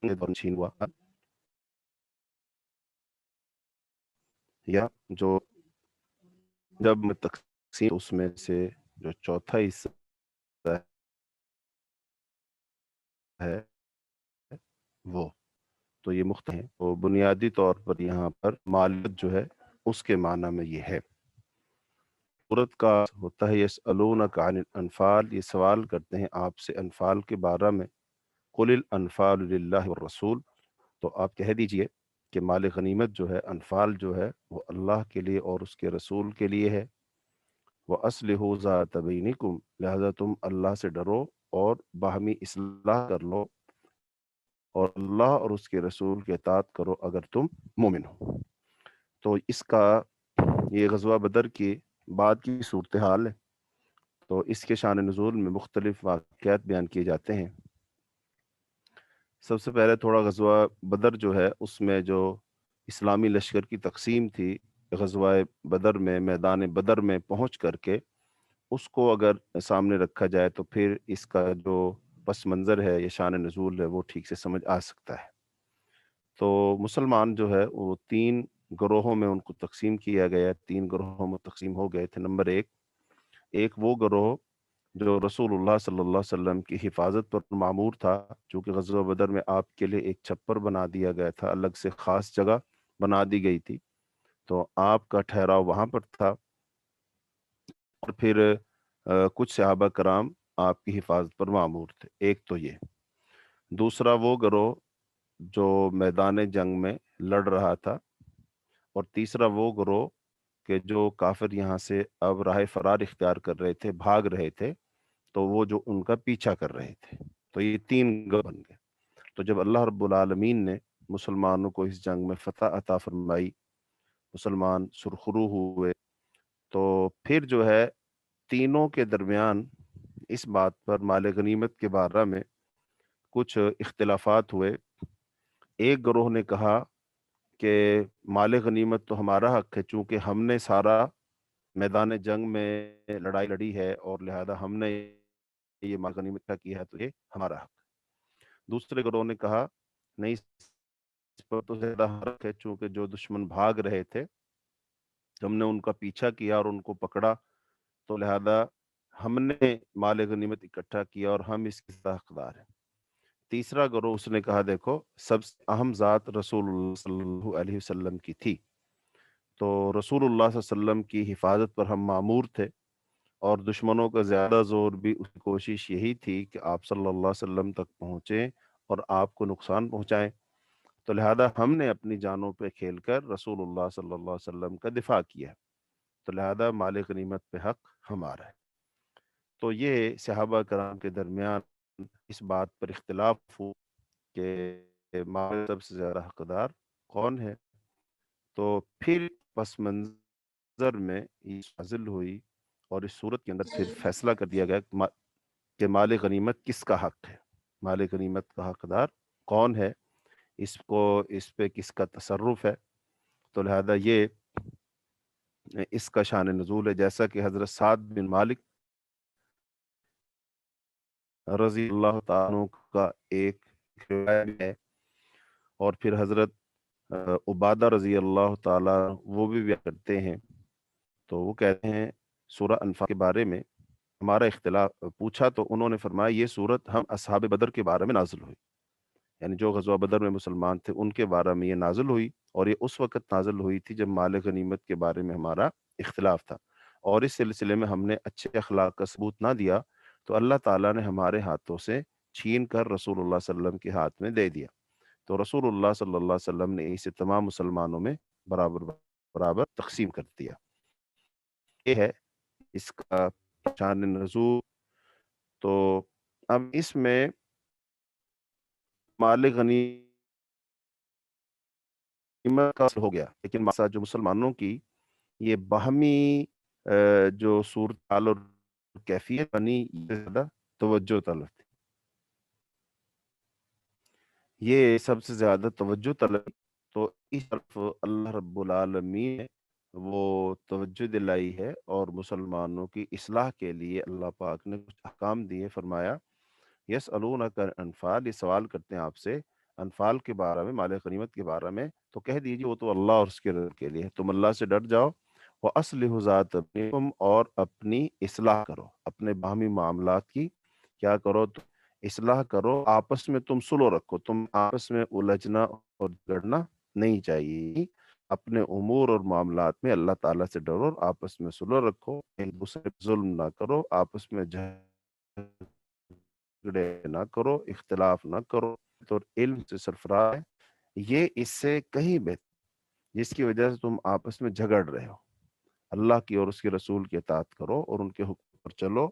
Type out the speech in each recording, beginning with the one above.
کے دور چھین ہوا، یا جو جب میں تقسیم اس میں سے جو چوتھا حصہ ہے وہ، تو یہ مختلف ہیں، تو بنیادی طور پر یہاں پر مالیت جو ہے اس کے معنی میں یہ ہے۔ سورت کا ہوتا ہے یسألونک عن الانفال، یہ سوال کرتے ہیں آپ سے انفال کے بارے میں، قل الانفال للہ والرسول، تو آپ کہہ دیجئے کہ مال غنیمت جو ہے، انفال جو ہے، وہ اللہ کے لیے اور اس کے رسول کے لیے ہے۔ وَأَصْلِحُوا ذَاتَ بَيْنِكُمْ، لہذا تم اللہ سے ڈرو اور باہمی اصلاح کر لو، اور اللہ اور اس کے رسول کے اطاعت کرو اگر تم مومن ہو۔ تو اس کا یہ غزوہ بدر کی بعد کی صورتحال ہے، تو اس کے شان نزول میں مختلف واقعات بیان کیے جاتے ہیں۔ سب سے پہلے تھوڑا غزوہ بدر جو ہے اس میں جو اسلامی لشکر کی تقسیم تھی، غزوہ بدر میں میدان بدر میں پہنچ کر کے اس کو اگر سامنے رکھا جائے تو پھر اس کا جو پس منظر ہے یا شان نزول ہے وہ ٹھیک سے سمجھ آ سکتا ہے۔ تو مسلمان جو ہے وہ 3 گروہوں میں ان کو تقسیم کیا گیا، 3 گروہوں میں تقسیم ہو گئے تھے۔ نمبر 1 وہ گروہ جو رسول اللہ صلی اللہ علیہ وسلم کی حفاظت پر معمور تھا، چونکہ غزوہ بدر میں آپ کے لیے ایک چھپر بنا دیا گیا تھا، الگ سے خاص جگہ بنا دی گئی تھی، تو آپ کا ٹھہراؤ وہاں پر تھا، اور پھر کچھ صحابہ کرام آپ کی حفاظت پر معمور تھے۔ ایک تو یہ۔ دوسرا وہ گروہ جو میدان جنگ میں لڑ رہا تھا، اور تیسرا وہ گروہ کہ جو کافر یہاں سے اب راہ فرار اختیار کر رہے تھے، بھاگ رہے تھے، تو وہ جو ان کا پیچھا کر رہے تھے۔ تو یہ 3 گروہ بن گئے۔ تو جب اللہ رب العالمین نے مسلمانوں کو اس جنگ میں فتح عطا فرمائی، مسلمان سرخرو ہوئے، تو پھر جو ہے تینوں کے درمیان اس بات پر مال غنیمت کے بارے میں کچھ اختلافات ہوئے۔ ایک گروہ نے کہا کہ مال غنیمت تو ہمارا حق ہے، چونکہ ہم نے سارا میدان جنگ میں لڑائی لڑی ہے اور لہذا ہم نے یہ مال غنیمت کا کیا ہے، تو یہ ہمارا حق ہے۔ دوسرے گروہ نے کہا نہیں، اس پر تو زیادہ حق ہے، چونکہ جو دشمن بھاگ رہے تھے ہم نے ان کا پیچھا کیا اور ان کو پکڑا، تو لہذا ہم نے مال غنیمت اکٹھا کیا اور ہم اس کے حقدار ہیں۔ تیسرا گروہ اس نے کہا دیکھو سب سے اہم ذات رسول اللہ صلی اللہ علیہ وسلم کی تھی، تو رسول اللہ صلی اللہ علیہ وسلم کی حفاظت پر ہم مامور تھے، اور دشمنوں کا زیادہ زور بھی اس کی کوشش یہی تھی کہ آپ صلی اللہ علیہ وسلم تک پہنچیں اور آپ کو نقصان پہنچائیں، تو لہذا ہم نے اپنی جانوں پہ کھیل کر رسول اللہ صلی اللہ علیہ وسلم کا دفاع کیا، تو لہذا مال غنیمت پہ حق ہمارا ہے۔ تو یہ صحابہ کرام کے درمیان اس بات پر اختلاف ہو کہ مال سب سے زیادہ حقدار کون ہے، تو پھر پس منظر میں یہ نازل ہوئی، اور اس صورت کے اندر پھر فیصلہ کر دیا گیا کہ مال غنیمت کس کا حق ہے، مال غنیمت کا حقدار کون ہے، اس پہ کس کا تصرف ہے۔ تو لہذا یہ اس کا شان نزول ہے، جیسا کہ حضرت سعد بن مالک رضی اللہ تعالیٰ عنہ کا ایک روایت ہے، اور پھر حضرت عبادہ رضی اللہ تعالیٰ وہ بھی بیان کرتے ہیں، تو وہ کہتے ہیں سورہ انفال کے بارے میں ہمارا اختلاف پوچھا تو انہوں نے فرمایا یہ سورت ہم اصحاب بدر کے بارے میں نازل ہوئی، یعنی جو غزوہ بدر میں مسلمان تھے ان کے بارے میں یہ نازل ہوئی، اور یہ اس وقت نازل ہوئی تھی جب مال غنیمت کے بارے میں ہمارا اختلاف تھا، اور اس سلسلے میں ہم نے اچھے اخلاق کا ثبوت نہ دیا تو اللہ تعالیٰ نے ہمارے ہاتھوں سے چھین کر رسول اللہ صلی اللہ علیہ وسلم کے ہاتھ میں دے دیا، تو رسول اللہ صلی اللہ علیہ وسلم نے اسے تمام مسلمانوں میں برابر برابر تقسیم کر دیا۔ یہ ہے اس کا شان نزول۔ تو اب اس میں مال غنیمت کا اصل ہو گیا، لیکن جو مسلمانوں کی یہ باہمی جو صورتحال اور کیفیت بنی، یہ زیادہ توجہ طلب تھی، یہ سب سے زیادہ توجہ طلب، تو اس طرف اللہ رب العالمین نے وہ توجہ دلائی ہے، اور مسلمانوں کی اصلاح کے لیے اللہ پاک نے کچھ احکام دیے۔ فرمایا یسألونک عن الانفال، یہ سوال کرتے ہیں آپ سے انفال کے بارے میں، مال غنیمت کے بارے میں، تو کہہ دیجیے وہ تو اللہ اور اس کے رسول کے لیے ہے۔ تم اللہ سے ڈر جاؤ، وَأَصْلِحُوا ذَاتَ بَيْنِكُمْ، اور اپنی اصلاح کرو، اپنے باہمی معاملات کی کیا کرو؟ تم اصلاح کرو، آپس میں تم سلو رکھو، تم آپس میں الجھنا اور جھگڑنا نہیں چاہیے۔ اپنے امور اور معاملات میں اللہ تعالیٰ سے ڈرو اور آپس میں سلو رکھو، ایک دوسرے پہ ظلم نہ کرو، آپس میں جھگڑے نہ کرو، اختلاف نہ کرو، تو علم سے سرفراز ہے۔ یہ اس سے کہیں بہتر جس کی وجہ سے تم آپس میں جھگڑ رہے ہو، اللہ کی اور اس کے رسول کی اطاعت کرو اور ان کے حکم پر چلو۔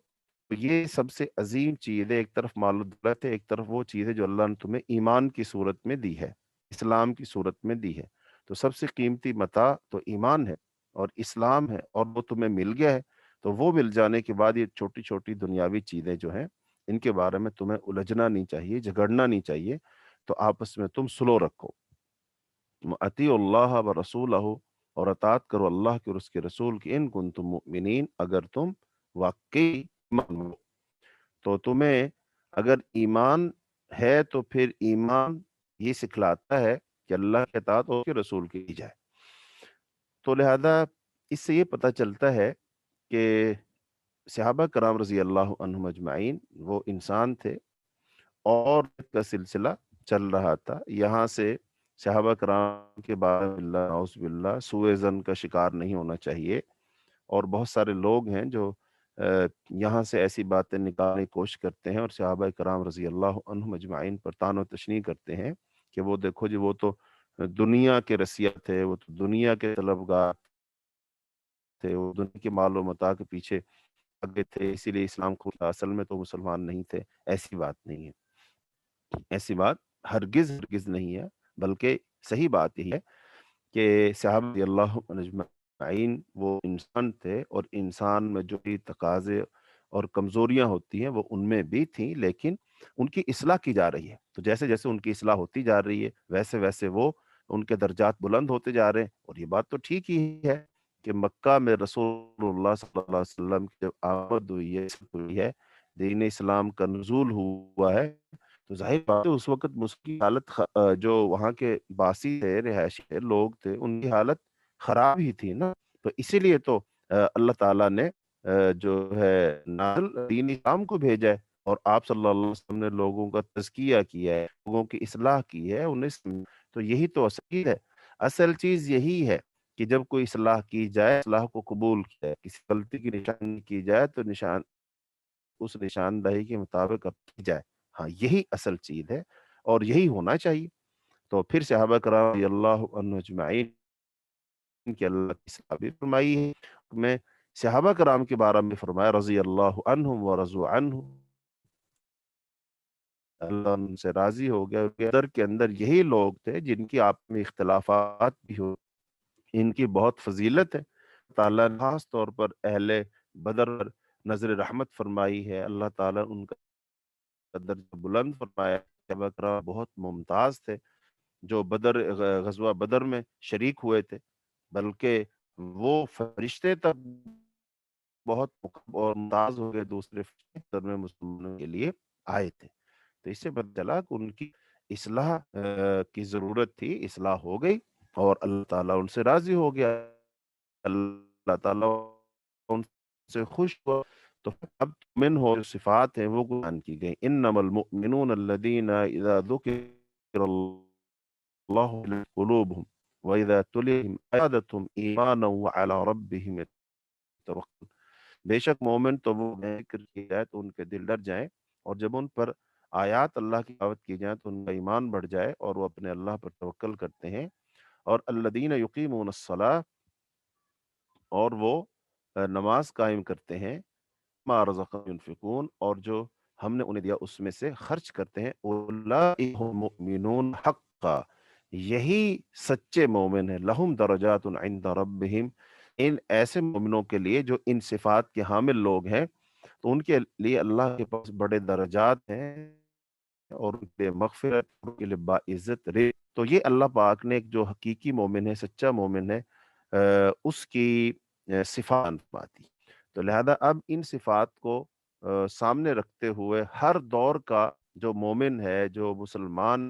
تو یہ سب سے عظیم چیز ہے، ایک طرف مال و دولت ہے، ایک طرف وہ چیز ہے جو اللہ نے تمہیں ایمان کی صورت میں دی ہے، اسلام کی صورت میں دی ہے۔ تو سب سے قیمتی متاع تو ایمان ہے اور اسلام ہے، اور وہ تمہیں مل گیا ہے۔ تو وہ مل جانے کے بعد یہ چھوٹی چھوٹی دنیاوی چیزیں جو ہیں، ان کے بارے میں تمہیں الجھنا نہیں چاہیے، جھگڑنا نہیں چاہیے، تو آپس میں تم سلو رکھو۔ اطیعوا اللہ و رسولہ، اور اطاعت کرو اللہ کے اور اس کے رسول کی، ان کنتم مؤمنین، اگر تم واقعی ایمان ہو۔ تو تمہیں اگر ایمان ہے تو پھر ایمان یہ سکھلاتا ہے کہ اللہ کے اطاعت اور اس کے رسول کی جائے۔ تو لہذا اس سے یہ پتہ چلتا ہے کہ صحابہ کرام رضی اللہ عنہم اجمعین وہ انسان تھے، اور کا سلسلہ چل رہا تھا۔ یہاں سے صحابہ کرام کے بارے میں اللہ نعوذ باللہ سوء ظن کا شکار نہیں ہونا چاہیے، اور بہت سارے لوگ ہیں جو یہاں سے ایسی باتیں نکالنے کی کوشش کرتے ہیں اور صحابہ کرام رضی اللہ عنہم اجمعین پر طعن و تشنیع کرتے ہیں کہ وہ دیکھو جی، وہ تو دنیا کے رسیا تھے، وہ تو دنیا کے طلبگار تھے، وہ دنیا کے مال و متاع کے پیچھے آگے تھے، اسی لیے اسلام کو اصل میں تو مسلمان نہیں تھے۔ ایسی بات نہیں ہے، ایسی بات ہرگز ہرگز نہیں ہے، بلکہ صحیح بات یہ ہے کہ صحابہ رضی اللہ عنہم اجمعین وہ انسان تھے، اور انسان میں جو بھی تقاضے اور کمزوریاں ہوتی ہیں وہ ان میں بھی تھیں، لیکن ان کی اصلاح کی جا رہی ہے۔ تو جیسے جیسے ان کی اصلاح ہوتی جا رہی ہے، ویسے ویسے وہ ان کے درجات بلند ہوتے جا رہے ہیں۔ اور یہ بات تو ٹھیک ہی ہے کہ مکہ میں رسول اللہ صلی اللہ علیہ وسلم کی جب آمد ہوئی ہے، دین اسلام کا نزول ہوا ہے، تو ظاہر بات ہے اس وقت مسلم کی حالت جو وہاں کے باسی تھے، رہائشی تھے، لوگ تھے، ان کی حالت خراب ہی تھی نا۔ تو اسی لیے تو اللہ تعالیٰ نے جو ہے نازل دین اسلام کو بھیجا ہے، اور آپ صلی اللہ علیہ وسلم نے لوگوں کا تزکیہ کیا ہے، لوگوں کی اصلاح کی ہے، تو یہی تو اصل چیز ہے۔ اصل چیز یہی ہے کہ جب کوئی اصلاح کی جائے، اصلاح کو قبول کیا جائے، کسی غلطی کی نشاندہی کی جائے تو اس نشاندہی کے مطابق اب کی جائے۔ ہاں، یہی اصل چیز ہے اور یہی ہونا چاہیے۔ تو پھر صحابہ کرام رضی اللہ عنہ اجمعین کی اللہ کی اصلاح بھی فرمائی ہے۔ میں صحابہ کرام کے بارے میں فرمایا رضی اللہ عنہم ورضوا عنہ، اللہ ان سے راضی ہو گیا۔ اندر کے اندر یہی لوگ تھے جن کی آپ میں اختلافات بھی ہو، ان کی بہت فضیلت ہے۔ تعالیٰ نے خاص طور پر اہل بدر پر نظر رحمت فرمائی ہے، اللہ تعالیٰ ان کا درجہ بلند فرمایا۔ صحابہ کرام بہت ممتاز تھے جو غزوہ بدر میں شریک ہوئے تھے، بلکہ وہ فرشتے تک بہت اور ممتاز ہو گئے، دوسرے فرشتے بدر میں مسلمانوں کے لیے آئے تھے۔ تو اس سے پتہ چلا کہ ان کی اصلاح کی ضرورت تھی، اصلاح ہو گئی، اور اللہ تعالیٰ ان سے راضی ہو گیا، اللہ تعالیٰ ان سے خوش ہوا۔ تو اب مومن ہو جو صفات ہیں وہ بیان کی گئی، انما المؤمنون الذین اذا ذکر اللہ وجلت قلوبهم واذا تليت زادتهم ایمانا وعلی ربهم يتوکلون۔ بے شک مومن تو وہ ذکر کی جائے تو ان کے دل ڈر جائیں، اور جب ان پر آیات اللہ کی دعوت کی جائیں تو ان کا ایمان بڑھ جائے اور وہ اپنے اللہ پر توکل کرتے ہیں۔ اور الذین یقیمون الصلاۃ، اور وہ نماز قائم کرتے ہیں، ما رزقهم ينفقون، اور جو ہم نے انہیں دیا اس میں سے خرچ کرتے ہیں، اولئک هم مؤمنون حقا، یہی سچے مومن ہیں، لہم درجات عند ربهم، ان ایسے مومنوں کے لیے جو ان صفات کے حامل لوگ ہیں، تو ان کے لیے اللہ کے پاس بڑے درجات ہیں، اور ان کے لیے مغفرت، اور ان کے لیے باعزت رزق۔ تو یہ اللہ پاک نے ایک جو حقیقی مومن ہے، سچا مومن ہے، اس کی صفات پاتی۔ تو لہذا اب ان صفات کو سامنے رکھتے ہوئے ہر دور کا جو مومن ہے، جو مسلمان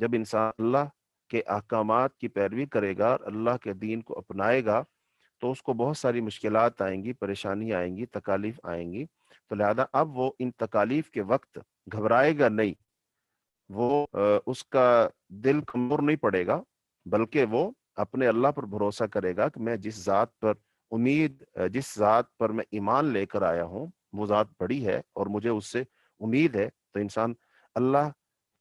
جب انسان اللہ کے احکامات کی پیروی کرے گا اور اللہ کے دین کو اپنائے گا تو اس کو بہت ساری مشکلات آئیں گی، پریشانی آئیں گی، تکالیف آئیں گی، تو لہذا اب وہ ان تکالیف کے وقت گھبرائے گا نہیں، وہ اس کا دل کمزور نہیں پڑے گا، بلکہ وہ اپنے اللہ پر بھروسہ کرے گا کہ میں جس ذات پر جس ذات پر میں ایمان لے کر آیا ہوں وہ ذات بڑی ہے اور مجھے اس سے امید ہے۔ تو انسان اللہ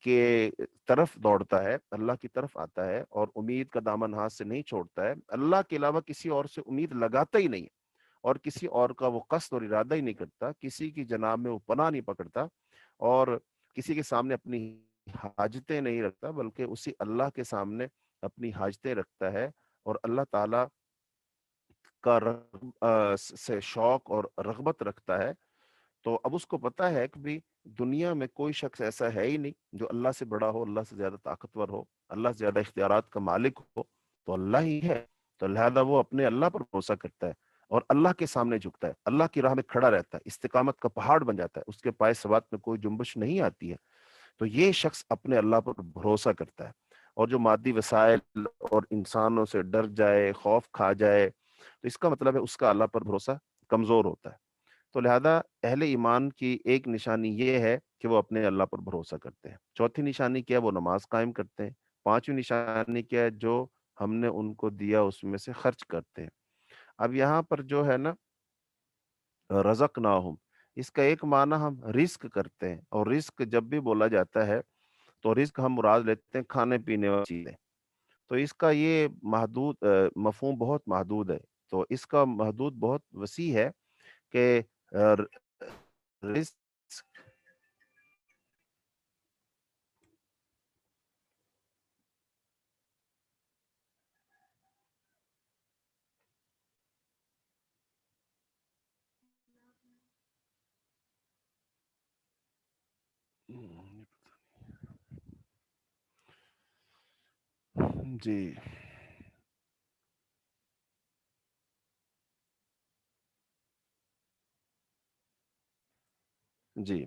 کے طرف دوڑتا ہے، اللہ کی طرف آتا ہے اور امید کا دامن ہاتھ سے نہیں چھوڑتا ہے، اللہ کے علاوہ کسی اور سے امید لگاتا ہی نہیں، اور کسی اور کا وہ قصد اور ارادہ ہی نہیں کرتا، کسی کی جناب میں وہ پناہ نہیں پکڑتا، اور کسی کے سامنے اپنی حاجتیں نہیں رکھتا، بلکہ اسی اللہ کے سامنے اپنی حاجتیں رکھتا ہے، اور اللہ تعالی کا سے شوق اور رغبت رکھتا ہے۔ تو اب اس کو پتا ہے کہ بھی دنیا میں کوئی شخص ایسا ہے ہی نہیں جو اللہ سے بڑا ہو، اللہ سے زیادہ طاقتور ہو، اللہ سے زیادہ اختیارات کا مالک ہو، تو اللہ ہی ہے۔ تو لہذا وہ اپنے اللہ پر بھروسہ کرتا ہے اور اللہ کے سامنے جھکتا ہے، اللہ کی راہ میں کھڑا رہتا ہے، استقامت کا پہاڑ بن جاتا ہے، اس کے پائے ثبات میں کوئی جنبش نہیں آتی ہے۔ تو یہ شخص اپنے اللہ پر بھروسہ کرتا ہے، اور جو مادی وسائل اور انسانوں سے ڈر جائے، خوف کھا جائے، تو اس کا مطلب ہے اس کا اللہ پر بھروسہ کمزور ہوتا ہے۔ تو لہذا اہل ایمان کی ایک نشانی یہ ہے کہ وہ اپنے اللہ پر بھروسہ کرتے ہیں۔ چوتھی نشانی کیا ہے؟ وہ نماز قائم کرتے ہیں۔ پانچویں نشانی کیا ہے؟ جو ہم نے ان کو دیا اس میں سے خرچ کرتے ہیں۔ اب یہاں پر جو ہے نا رزقناہم، اس کا ایک معنی ہم رزق کرتے ہیں، اور رزق جب بھی بولا جاتا ہے تو رزق ہم مراد لیتے ہیں کھانے پینے والی چیزیں۔ تو اس کا یہ محدود مفہوم بہت محدود ہے، تو اس کا محدود بہت وسیع ہے کہ رزق جی جی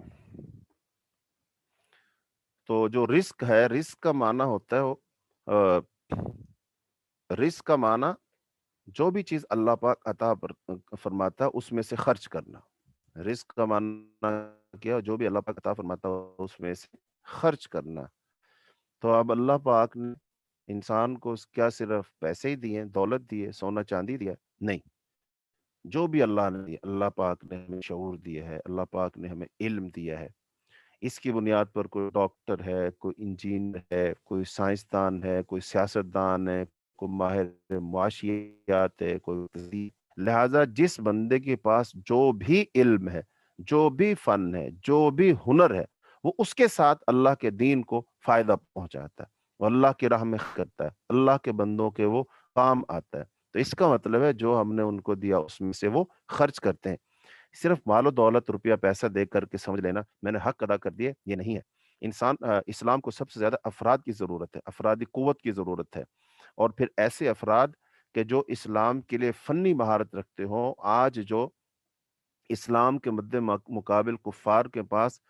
تو جو رزق ہے، رزق کا معنی ہوتا ہے رزق کا معنی جو بھی چیز اللہ پاک عطا فرماتا ہے اس میں سے خرچ کرنا۔ رزق کا معنی کیا؟ جو بھی اللہ پاک عطا فرماتا ہے اس میں سے خرچ کرنا۔ تو اب اللہ پاک نے انسان کو کیا صرف پیسے ہی دیے، دولت دیے، سونا چاندی دیا؟ نہیں، جو بھی اللہ نے دیا، اللہ پاک نے ہمیں شعور دیا ہے، اللہ پاک نے ہمیں علم دیا ہے، اس کی بنیاد پر کوئی ڈاکٹر ہے، کوئی انجینئر ہے، کوئی سائنسدان ہے، کوئی سیاستدان ہے، کوئی ماہر معاشیات ہے، کوئی لہذا جس بندے کے پاس جو بھی علم ہے، جو بھی فن ہے، جو بھی ہنر ہے، وہ اس کے ساتھ اللہ کے دین کو فائدہ پہنچاتا ہے، وہ اللہ کی راہ میں کرتا ہے، اللہ کے بندوں کے وہ کام آتا ہے۔ تو اس کا مطلب ہے جو ہم نے ان کو دیا اس میں سے وہ خرچ کرتے ہیں۔ صرف مال و دولت، روپیہ پیسہ دے کر کے سمجھ لینا میں نے حق ادا کر دیے، یہ نہیں ہے۔ اسلام کو سب سے زیادہ افراد کی ضرورت ہے، افرادی قوت کی ضرورت ہے، اور پھر ایسے افراد کہ جو اسلام کے لیے فنی مہارت رکھتے ہوں۔ آج جو اسلام کے مد مقابل کفار کے پاس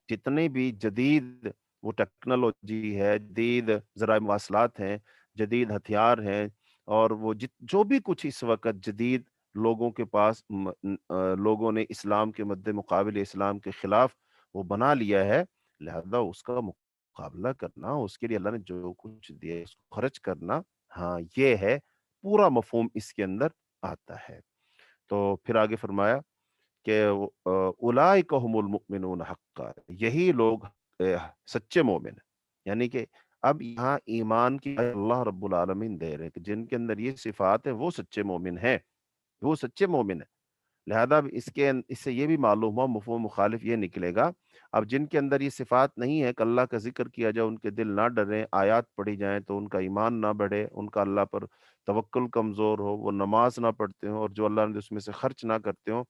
جتنے بھی جدید وہ ٹیکنالوجی ہے، جدید ذرائع مواصلات ہیں، جدید ہتھیار ہیں، اور وہ جو بھی کچھ اس وقت جدید لوگوں کے پاس لوگوں نے اسلام کے مد مقابل، اسلام کے خلاف وہ بنا لیا ہے، لہذا اس کا مقابلہ کرنا، اس کے لیے اللہ نے جو کچھ دیا اس کو خرچ کرنا، ہاں یہ ہے پورا مفہوم اس کے اندر آتا ہے۔ تو پھر آگے فرمایا کہ اولئک هم المؤمنون حقا، یہی لوگ سچے مومن ہیں۔ یعنی کہ اب یہاں ایمان کی اللہ رب العالمین دے رہے ہیں کہ جن کے اندر یہ صفات ہے وہ سچے مومن ہیں، وہ سچے مومن ہیں۔ لہذا اب اس سے یہ بھی معلوم ہوا، مفہوم مخالف یہ نکلے گا، اب جن کے اندر یہ صفات نہیں ہے کہ اللہ کا ذکر کیا جائے، ان کے دل نہ ڈریں، آیات پڑھی جائیں تو ان کا ایمان نہ بڑھے، ان کا اللہ پر توکل کمزور ہو، وہ نماز نہ پڑھتے ہوں، اور جو اللہ نے اس میں سے خرچ نہ کرتے ہوں،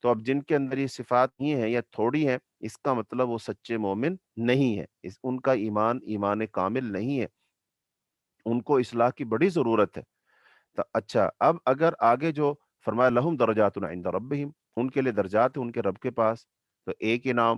تو اب جن کے اندر یہ صفات ہی ہیں یا تھوڑی ہیں، اس کا مطلب وہ سچے مومن نہیں ہے، ان کا ایمان کامل نہیں ہے، ان کو اصلاح کی بڑی ضرورت ہے۔ تو اچھا، اب اگر آگے جو فرمایا لہم درجات عند ربہم، ان کے لیے درجات ہیں ان کے رب کے پاس، تو ایک انعام،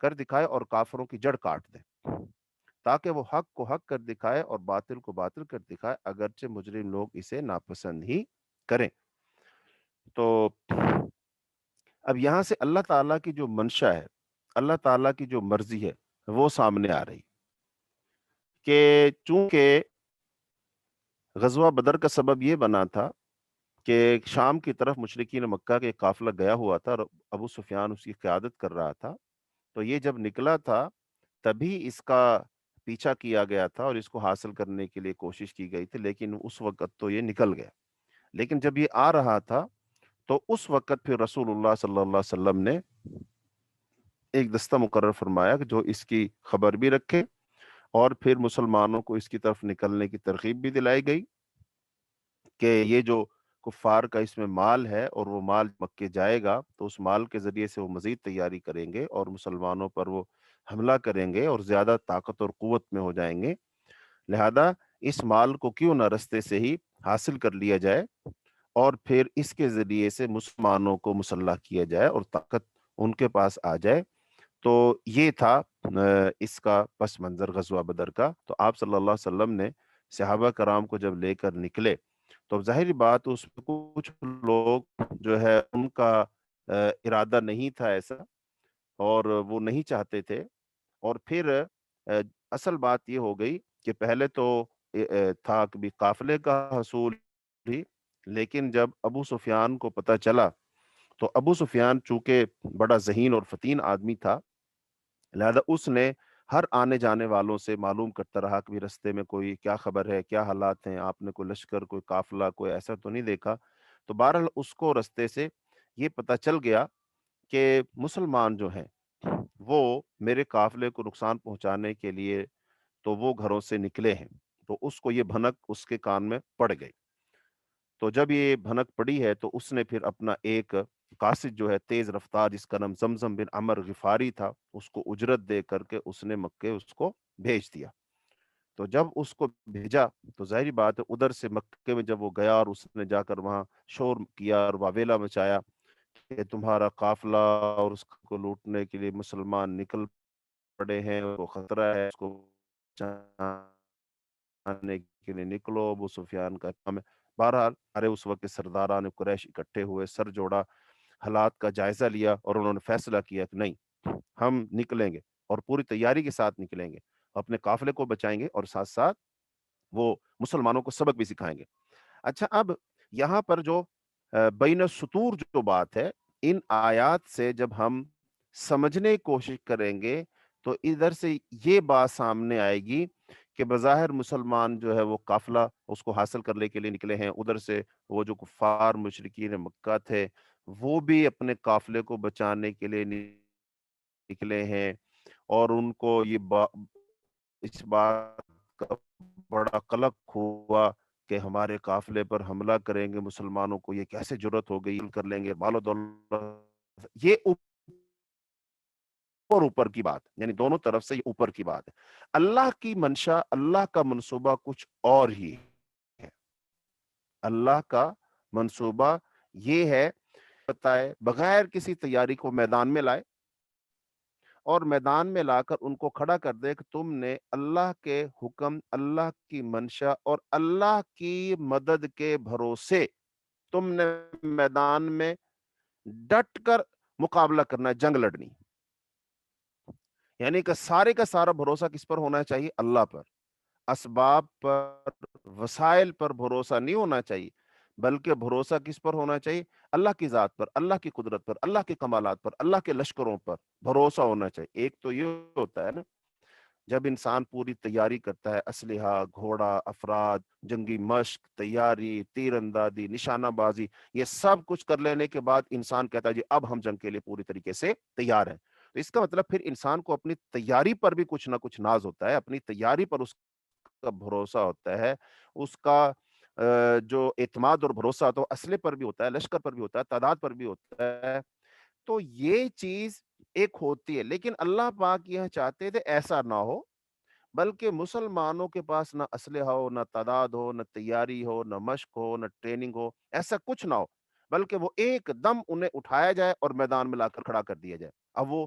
کر دکھائے اور کافروں کی جڑ کاٹ دے، تاکہ وہ حق کو حق کر دکھائے اور باطل کو باطل کر دکھائے، اگرچہ مجرم لوگ اسے ناپسند ہی کریں۔ تو اب یہاں سے اللہ تعالیٰ کی جو منشا ہے، اللہ تعالیٰ کی جو مرضی ہے، وہ سامنے آ رہی کہ چونکہ غزوہ بدر کا سبب یہ بنا تھا کہ شام کی طرف مشرکین مکہ کے قافلہ گیا ہوا تھا اور ابو سفیان اس کی قیادت کر رہا تھا، تو یہ جب نکلا تھا تبھی اس کا پیچھا کیا گیا تھا اور اس کو حاصل کرنے کے لیے کوشش کی گئی تھی، لیکن اس وقت تو یہ نکل گیا۔ لیکن جب یہ آ رہا تھا تو اس وقت پھر رسول اللہ صلی اللہ علیہ وسلم نے ایک دستہ مقرر فرمایا کہ جو اس کی خبر بھی رکھے، اور پھر مسلمانوں کو اس کی طرف نکلنے کی ترغیب بھی دلائی گئی کہ یہ جو کفار کا اس میں مال ہے اور وہ مال مکے جائے گا تو اس مال کے ذریعے سے وہ مزید تیاری کریں گے اور مسلمانوں پر وہ حملہ کریں گے اور زیادہ طاقت اور قوت میں ہو جائیں گے، لہذا اس مال کو کیوں نہ رستے سے ہی حاصل کر لیا جائے اور پھر اس کے ذریعے سے مسلمانوں کو مسلح کیا جائے اور طاقت ان کے پاس آ جائے۔ تو یہ تھا اس کا پس منظر غزوہ بدر کا۔ تو آپ صلی اللہ علیہ وسلم نے صحابہ کرام کو جب لے کر نکلے تو ظاہری بات اس میں کچھ لوگ جو ہے ان کا ارادہ نہیں تھا ایسا، اور وہ نہیں چاہتے تھے، اور پھر اصل بات یہ ہو گئی کہ پہلے تو تھا کہ بھی قافلے کا حصول بھی، لیکن جب ابو سفیان کو پتہ چلا تو ابو سفیان چونکہ بڑا ذہین اور فتین آدمی تھا، لہذا اس نے ہر آنے جانے والوں سے معلوم کرتا رہا کہ بھی رستے میں کوئی کیا خبر ہے، کیا حالات ہیں، آپ نے کوئی لشکر، کوئی قافلہ، کوئی ایسا تو نہیں دیکھا۔ تو بہرحال اس کو رستے سے یہ پتہ چل گیا کہ مسلمان جو ہیں وہ میرے قافلے کو نقصان پہنچانے کے لیے تو وہ گھروں سے نکلے ہیں، تو اس کو یہ بھنک اس کے کان میں پڑ گئی۔ تو جب یہ بھنک پڑی ہے تو اس نے پھر اپنا ایک قاصد جو ہے تیز رفتار، جس کا نام زمزم بن عمر غفاری تھا، اس کو اجرت دے کر کے اس نے مکے اس کو بھیج دیا۔ تو جب اس کو بھیجا تو ظاہری بات ہے ادھر سے مکے میں جب وہ گیا اور اس نے جا کر وہاں شور کیا اور واویلا مچایا کہ تمہارا قافلہ اور اس کو لوٹنے کے لیے مسلمان نکل پڑے ہیں، وہ خطرہ ہے، اس کو بچانے کے لیے نکلو، ابو سفیان کا کام ہے۔ بہرحال ارے اس وقت سرداران قریش اکٹھے ہوئے، سر جوڑا، حالات کا جائزہ لیا اور انہوں نے فیصلہ کیا کہ نہیں، ہم نکلیں گے اور پوری تیاری کے ساتھ نکلیں گے، اپنے قافلے کو بچائیں گے اور ساتھ ساتھ وہ مسلمانوں کو سبق بھی سکھائیں گے۔ اچھا، اب یہاں پر جو بین السطور جو بات ہے، ان آیات سے جب ہم سمجھنے کی کوشش کریں گے تو ادھر سے یہ بات سامنے آئے گی کہ بظاہر مسلمان جو ہے وہ قافلہ اس کو حاصل کرنے کے لیے نکلے ہیں، ادھر سے وہ جو کفار مشرکین مکہ تھے وہ بھی اپنے قافلے کو بچانے کے لیے نکلے ہیں، اور ان کو اس بات کا بڑا قلق ہوا کہ ہمارے قافلے پر حملہ کریں گے مسلمانوں کو، یہ کیسے جرت ہو گئی، کر لیں گے مال و دولت۔ یہ اوپر کی بات، یعنی دونوں طرف سے یہ اوپر کی بات ہے۔ اللہ کی منشا، اللہ کا منصوبہ کچھ اور ہی ہے۔ اللہ کا منصوبہ یہ ہے بتائے بغیر کسی تیاری کو میدان میں لائے اور میدان میں لا کر ان کو کھڑا کر دے کہ تم نے اللہ کے حکم، اللہ کی منشا اور اللہ کی مدد کے بھروسے تم نے میدان میں ڈٹ کر مقابلہ کرنا ہے، جنگ لڑنی، یعنی کہ سارے کا سارا بھروسہ کس پر ہونا چاہیے؟ اللہ پر۔ اسباب پر، وسائل پر بھروسہ نہیں ہونا چاہیے، بلکہ بھروسہ کس پر ہونا چاہیے؟ اللہ کی ذات پر، اللہ کی قدرت پر، اللہ کے کمالات پر، اللہ کے لشکروں پر بھروسہ ہونا چاہیے۔ ایک تو یہ ہوتا ہے نا، جب انسان پوری تیاری کرتا ہے، اسلحہ، گھوڑا، افراد، جنگی مشق، تیاری، تیر اندازی، نشانہ بازی، یہ سب کچھ کر لینے کے بعد انسان کہتا ہے جی اب ہم جنگ کے لیے پوری طریقے سے تیار ہیں۔ تو اس کا مطلب پھر انسان کو اپنی تیاری پر بھی کچھ نہ کچھ ناز ہوتا ہے، اپنی تیاری پر اس کا بھروسہ ہوتا ہے، اس کا جو اعتماد اور بھروسہ تو اسلحے پر بھی ہوتا ہے، لشکر پر بھی ہوتا ہے، تعداد پر بھی ہوتا ہے۔ تو یہ چیز ایک ہوتی ہے، لیکن اللہ پاک یہ چاہتے تھے ایسا نہ ہو، بلکہ مسلمانوں کے پاس نہ اسلحہ ہو، نہ تعداد ہو، نہ تیاری ہو، نہ مشق ہو، نہ ٹریننگ ہو، ایسا کچھ نہ ہو، بلکہ وہ ایک دم انہیں اٹھایا جائے اور میدان میں لا کر کھڑا کر دیا جائے۔ اب وہ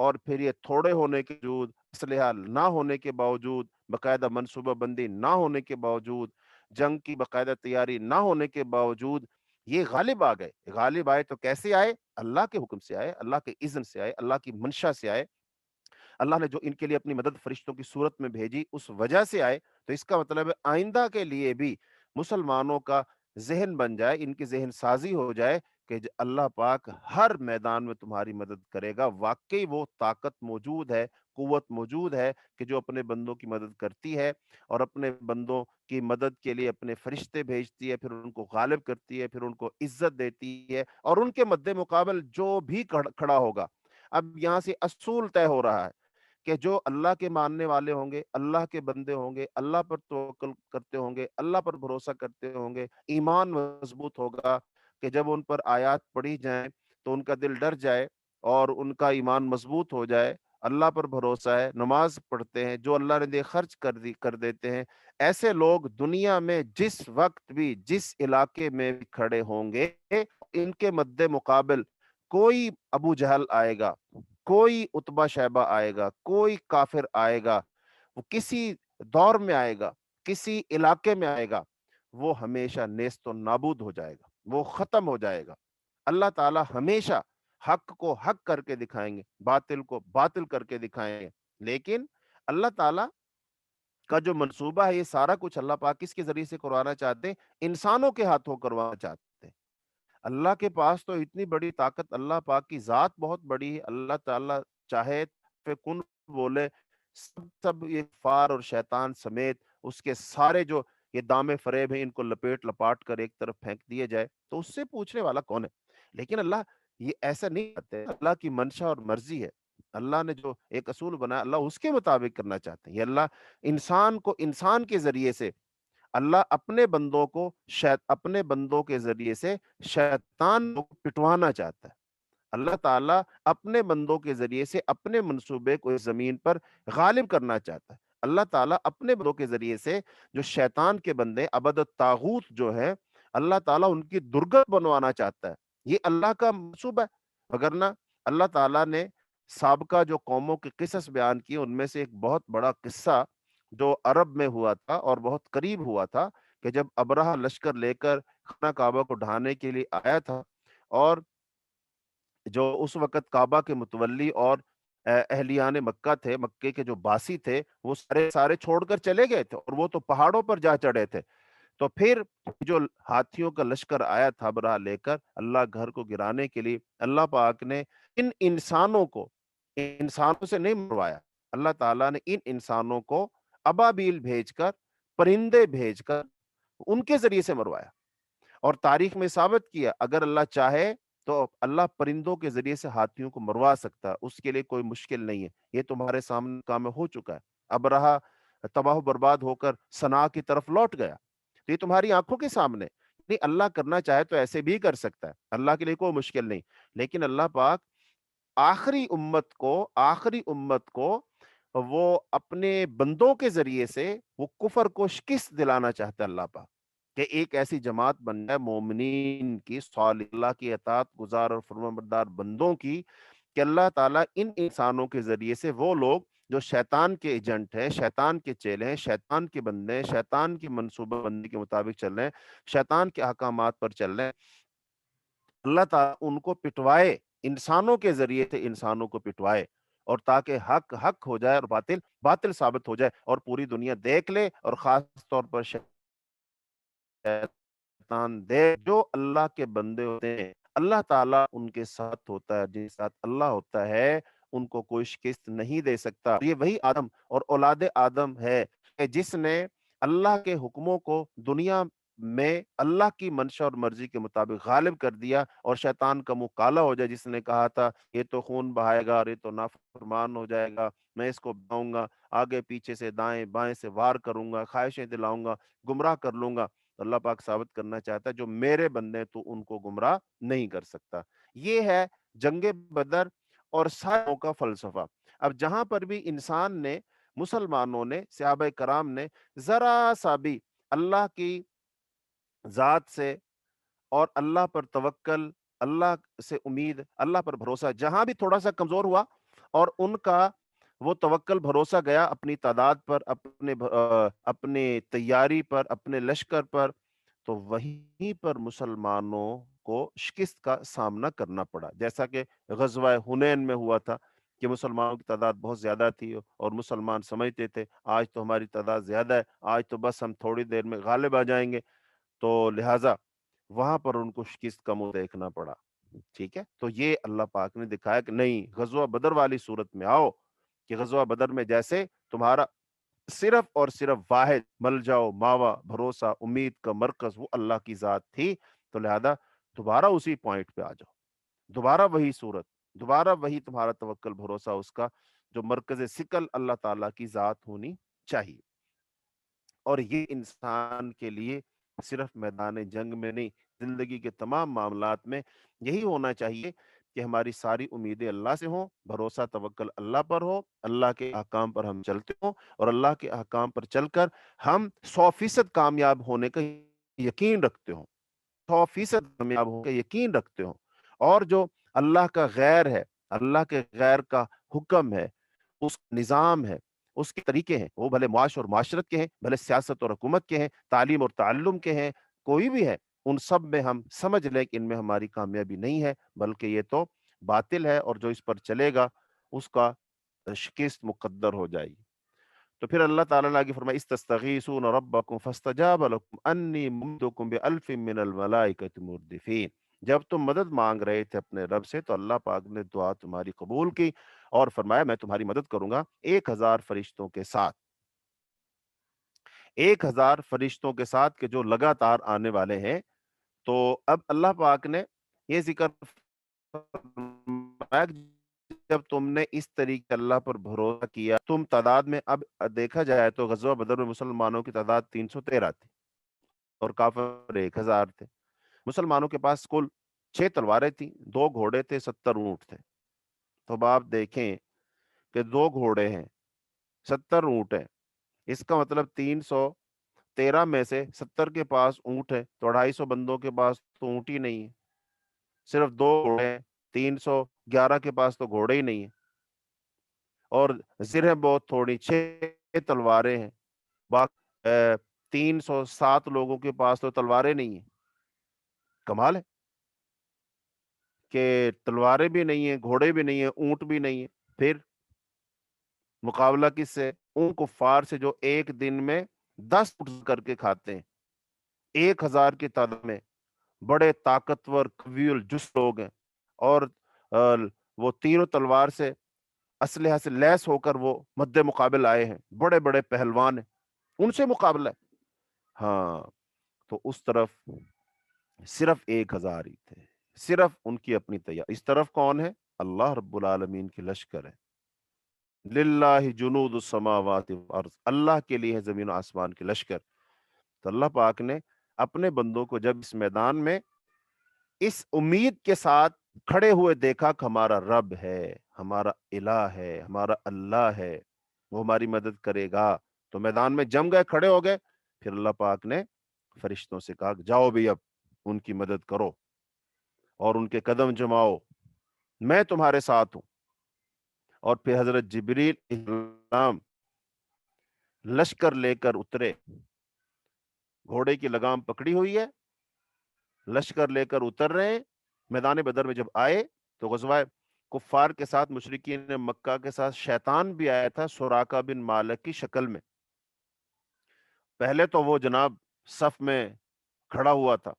اور پھر یہ تھوڑے ہونے کے باوجود، اسلحہ نہ ہونے کے باوجود، باقاعدہ منصوبہ بندی نہ ہونے کے باوجود، جنگ کی باقاعدہ تیاری نہ ہونے کے باوجود یہ غالب آ گئے۔ غالب آئے تو کیسے آئے؟ اللہ کے حکم سے آئے، اللہ کے اذن سے آئے، اللہ کی منشا سے آئے۔ اللہ نے جو ان کے لیے اپنی مدد فرشتوں کی صورت میں بھیجی اس وجہ سے آئے۔ تو اس کا مطلب ہے آئندہ کے لیے بھی مسلمانوں کا ذہن بن جائے، ان کی ذہن سازی ہو جائے کہ اللہ پاک ہر میدان میں تمہاری مدد کرے گا۔ واقعی وہ طاقت موجود ہے، قوت موجود ہے کہ جو اپنے بندوں کی مدد کرتی ہے اور اپنے بندوں کی مدد کے لیے اپنے فرشتے بھیجتی ہے، پھر ان کو غالب کرتی ہے، پھر ان کو عزت دیتی ہے، اور ان کے مد مقابل جو بھی کھڑا ہوگا۔ اب یہاں سے اصول طے ہو رہا ہے کہ جو اللہ کے ماننے والے ہوں گے، اللہ کے بندے ہوں گے، اللہ پر توکل کرتے ہوں گے، اللہ پر بھروسہ کرتے ہوں گے، ایمان مضبوط ہوگا کہ جب ان پر آیات پڑھی جائیں تو ان کا دل ڈر جائے اور ان کا ایمان مضبوط ہو جائے۔ اللہ پر بھروسہ ہے، نماز پڑھتے ہیں، جو اللہ نے دے خرچ کر دیتے ہیں۔ ایسے لوگ دنیا میں جس وقت بھی جس علاقے میں بھی کھڑے ہوں گے، ان کے مد مقابل کوئی ابو جہل آئے گا، کوئی اتبا شیبہ آئے گا، کوئی کافر آئے گا، وہ کسی دور میں آئے گا، کسی علاقے میں آئے گا، وہ ہمیشہ نیست و نابود ہو جائے گا، وہ ختم ہو جائے گا۔ اللہ تعالی ہمیشہ حق کو حق کر کے دکھائیں گے، باطل کو باطل کر کے دکھائیں گے۔ لیکن اللہ تعالی کا جو منصوبہ ہے، یہ سارا کچھ اللہ پاک کس کے ذریعے سے کروانا چاہتے ہیں؟ انسانوں کے ہاتھوں کروانا چاہتے ہیں۔ اللہ کے پاس تو اتنی بڑی طاقت، اللہ پاک کی ذات بہت بڑی ہے۔ اللہ تعالیٰ چاہے کن بولے، سب یہ فار اور شیطان سمیت اس کے سارے جو یہ دامے فریب ہیں، ان کو لپیٹ لپاٹ کر ایک طرف پھینک دیے جائے تو اس سے پوچھنے والا کون ہے؟ لیکن اللہ یہ ایسا نہیں کرتے۔ اللہ کی منشا اور مرضی ہے۔ اللہ نے جو ایک اصول بنایا، اللہ اس کے مطابق کرنا چاہتے ہیں۔ یہ اللہ انسان کو انسان کے ذریعے سے، اللہ اپنے بندوں کو اپنے بندوں کے ذریعے سے شیطان کو پٹوانا چاہتا ہے۔ اللہ تعالیٰ اپنے بندوں کے ذریعے سے اپنے منصوبے کو اس زمین پر غالب کرنا چاہتا ہے۔ اللہ تعالیٰ اپنے بندوں کے ذریعے سے جو شیطان کے بندے عبد الطاغوت جو ہے، اللہ تعالیٰ ان کی درگت بنوانا چاہتا ہے۔ یہ اللہ کا منصوبہ ہے۔ وگرنہ اللہ تعالیٰ نے سابقہ جو قوموں کے قصص بیان کیے، ان میں سے ایک بہت بڑا قصہ جو عرب میں ہوا تھا اور بہت قریب ہوا تھا، کہ جب ابرہہ لشکر لے کر خانہ کعبہ کو ڈھانے کے لیے آیا تھا، اور جو اس وقت کعبہ کے متولی اور اہلیان مکہ تھے، مکے کے جو باسی تھے، وہ سارے چھوڑ کر چلے گئے تھے، اور وہ تو پہاڑوں پر جا چڑھے تھے۔ تو پھر جو ہاتھیوں کا لشکر آیا تھا ابرہہ لے کر اللہ گھر کو گرانے کے لیے، اللہ پاک نے ان انسانوں کو انسانوں سے نہیں مروایا۔ اللہ تعالیٰ نے ان انسانوں کو ابابیل بھیج کر، پرندے بھیج کر ان کے ذریعے سے مروایا۔ اور تاریخ میں ثابت کیا اگر اللہ چاہے تو اللہ پرندوں کے ذریعے سے ہاتھیوں کو مروا سکتا ہے، اس کے لیے کوئی مشکل نہیں ہے۔ یہ تمہارے سامنے کام ہو چکا ہے۔ ابرہہ تباہ و برباد ہو کر صنعاء کی طرف لوٹ گیا، تو یہ تمہاری آنکھوں کے سامنے۔ نہیں، اللہ کرنا چاہے تو ایسے بھی کر سکتا ہے، اللہ کے لیے کوئی مشکل نہیں۔ لیکن اللہ پاک آخری امت کو وہ اپنے بندوں کے ذریعے سے وہ کفر کو شکست دلانا چاہتا ہے اللہ پاک، کہ ایک ایسی جماعت بن جائے مومنین کی، صالح اللہ کی اطاعت گزار اور فرمانبردار بندوں کی، کہ اللہ تعالیٰ ان انسانوں کے ذریعے سے وہ لوگ جو شیطان کے ایجنٹ ہیں، شیطان کے چیلے ہیں، شیطان کے بندے ہیں، شیطان کی منصوبہ بندی کے مطابق چل رہے ہیں، شیطان کے احکامات پر چل رہے ہیں، اللہ تعالیٰ ان کو پٹوائے، انسانوں کے ذریعے سے انسانوں کو پٹوائے، اور تاکہ حق حق ہو جائے اور باطل باطل ثابت ہو جائے، اور پوری دنیا دیکھ لے، اور خاص طور پر شیطان دے جو اللہ کے بندے ہوتے ہیں، اللہ تعالیٰ ان کے ساتھ ہوتا ہے، جن کے ساتھ اللہ ہوتا ہے ان کو کوئی شکست نہیں دے سکتا۔ یہ وہی آدم اور اولاد آدم ہے کہ جس نے اللہ کے حکموں کو دنیا میں اللہ کی منشا اور مرضی کے مطابق غالب کر دیا، اور شیطان کا منہ کالا ہو جائے، جس نے کہا تھا یہ تو خون بہائے گا اور یہ تو نافرمان ہو جائے گا، میں اس کو بہاؤں گا، آگے پیچھے سے دائیں بائیں سے وار کروں گا، خواہشیں دلاؤں گا، گمراہ کر لوں گا۔ تو اللہ پاک ثابت کرنا چاہتا ہے جو میرے بندے تو ان کو گمراہ نہیں کر سکتا۔ یہ ہے جنگ بدر اور ساروں کا فلسفہ۔ اب جہاں پر بھی انسان نے، مسلمانوں نے، صحابہ کرام نے ذرا سا بھی اللہ کی ذات سے اور اللہ پر توکل، اللہ سے امید، اللہ پر بھروسہ جہاں بھی تھوڑا سا کمزور ہوا، اور ان کا وہ توکل بھروسہ گیا اپنی تعداد پر، اپنے تیاری پر، اپنے لشکر پر، تو وہیں پر مسلمانوں کو شکست کا سامنا کرنا پڑا، جیسا کہ غزوہ حنین میں ہوا تھا کہ مسلمانوں کی تعداد بہت زیادہ تھی اور مسلمان سمجھتے تھے آج تو ہماری تعداد زیادہ ہے، آج تو بس ہم تھوڑی دیر میں غالب آ جائیں گے، تو لہٰذا وہاں پر ان کو شکست کا منہ دیکھنا پڑا۔ ٹھیک ہے، تو یہ اللہ پاک نے دکھایا کہ نہیں، غزوہ بدر والی صورت میں آؤ کہ غزوہ بدر میں جیسے تمہارا صرف اور صرف واحد ملجاؤ ماوا بھروسہ امید کا مرکز وہ اللہ کی ذات تھی، تو لہذا دوبارہ اسی پوائنٹ پہ آ جاؤ، دوبارہ وہی صورت، دوبارہ وہی تمہارا توکل بھروسہ، اس کا جو مرکز ثقل اللہ تعالیٰ کی ذات ہونی چاہیے۔ اور یہ انسان کے لیے صرف میدان جنگ میں نہیں، زندگی کے تمام معاملات میں یہی ہونا چاہیے کہ ہماری ساری امیدیں اللہ سے ہوں، بھروسہ توکل اللہ پر ہو، اللہ کے احکام پر ہم چلتے ہوں، اور اللہ کے احکام پر چل کر ہم 100% کامیاب ہونے کا یقین رکھتے ہوں، 100% کامیاب ہونے کا یقین رکھتے ہوں۔ اور جو اللہ کا غیر ہے، اللہ کے غیر کا حکم ہے، اس نظام ہے، اس کے طریقے ہیں، وہ بھلے معاش اور معاشرت کے ہیں، بھلے سیاست اور حکومت کے ہیں، تعلیم اور تعلم کے ہیں، کوئی بھی ہے، ان سب میں ہم سمجھ لیں کہ ان میں ہماری کامیابی نہیں ہے، بلکہ یہ تو باطل ہے، اور جو اس پر چلے گا اس کا شکست مقدر ہو جائے گی۔ تو پھر اللہ تعالیٰ نے آگے فرمایا استستغیثون ربکم فاستجاب لکم انی ممدکم بالف من الملائکۃ مردفین، جب تم مدد مانگ رہے تھے اپنے رب سے تو اللہ پاک نے دعا تمہاری قبول کی اور فرمایا میں تمہاری مدد کروں گا 1000 فرشتوں کے ساتھ، 1000 فرشتوں کے ساتھ کہ جو لگاتار آنے والے ہیں۔ تو اب اللہ پاک نے یہ ذکر فرمایا کہ جب تم نے اس طریقے اللہ پر بھروسہ کیا، تم تعداد میں اب دیکھا جائے تو غزوہ بدر میں مسلمانوں کی تعداد 313 تھی اور کافر 1000 تھے۔ مسلمانوں کے پاس کل 6 تلواریں تھیں، 2 گھوڑے تھے، 70 اونٹ تھے۔ تو اب آپ دیکھیں کہ 2 گھوڑے ہیں، 70 اونٹ ہیں، اس کا مطلب 313 میں سے 70 کے پاس اونٹ ہے تو 250 بندوں کے پاس تو اونٹ ہی نہیں ہے، صرف 2 گھوڑے ہیں، 311 کے پاس تو گھوڑے ہی نہیں ہیں، اور زرہیں بہت تھوڑی، 6 تلواریں ہیں، باقی 307 لوگوں کے پاس تو تلواریں نہیں ہیں۔ کمال ہے کہ تلواریں بھی نہیں ہیں، گھوڑے بھی نہیں ہیں، اونٹ بھی نہیں ہیں، پھر مقابلہ کس سے؟ ان کفار سے جو ایک دن میں 10 اونٹ کر کے کھاتے ہیں، 1000 کی تعداد میں، بڑے طاقتور قوی الجسم لوگ ہیں، اور وہ تینوں تلوار سے اسلحہ سے لیس ہو کر وہ مد مقابل آئے ہیں، بڑے بڑے پہلوان ہیں، ان سے مقابلہ ہے۔ ہاں، تو اس طرف صرف 1000 ہی تھے، صرف ان کی اپنی تیار، اس طرف کون ہے؟ اللہ رب العالمین کی لشکر ہے۔ للہ جنود السماوات والارض، اللہ کے لیے ہے زمین و آسمان کے لشکر۔ تو اللہ پاک نے اپنے بندوں کو جب اس میدان میں اس امید کے ساتھ کھڑے ہوئے دیکھا کہ ہمارا رب ہے، ہمارا الہ ہے، ہمارا اللہ ہے، وہ ہماری مدد کرے گا، تو میدان میں جم گئے، کھڑے ہو گئے، پھر اللہ پاک نے فرشتوں سے کہا جاؤ بھی اب ان کی مدد کرو اور ان کے قدم جماؤ، میں تمہارے ساتھ ہوں۔ اور پھر حضرت جبریل السلام لشکر لے کر اترے، گھوڑے کی لگام پکڑی ہوئی ہے، لشکر لے کر اتر رہے ہیں۔ میدان بدر میں جب آئے تو غزوہ کفار کے ساتھ، مشرکین مکہ کے ساتھ شیطان بھی آیا تھا سراقہ بن مالک کی شکل میں۔ پہلے تو وہ جناب صف میں کھڑا ہوا تھا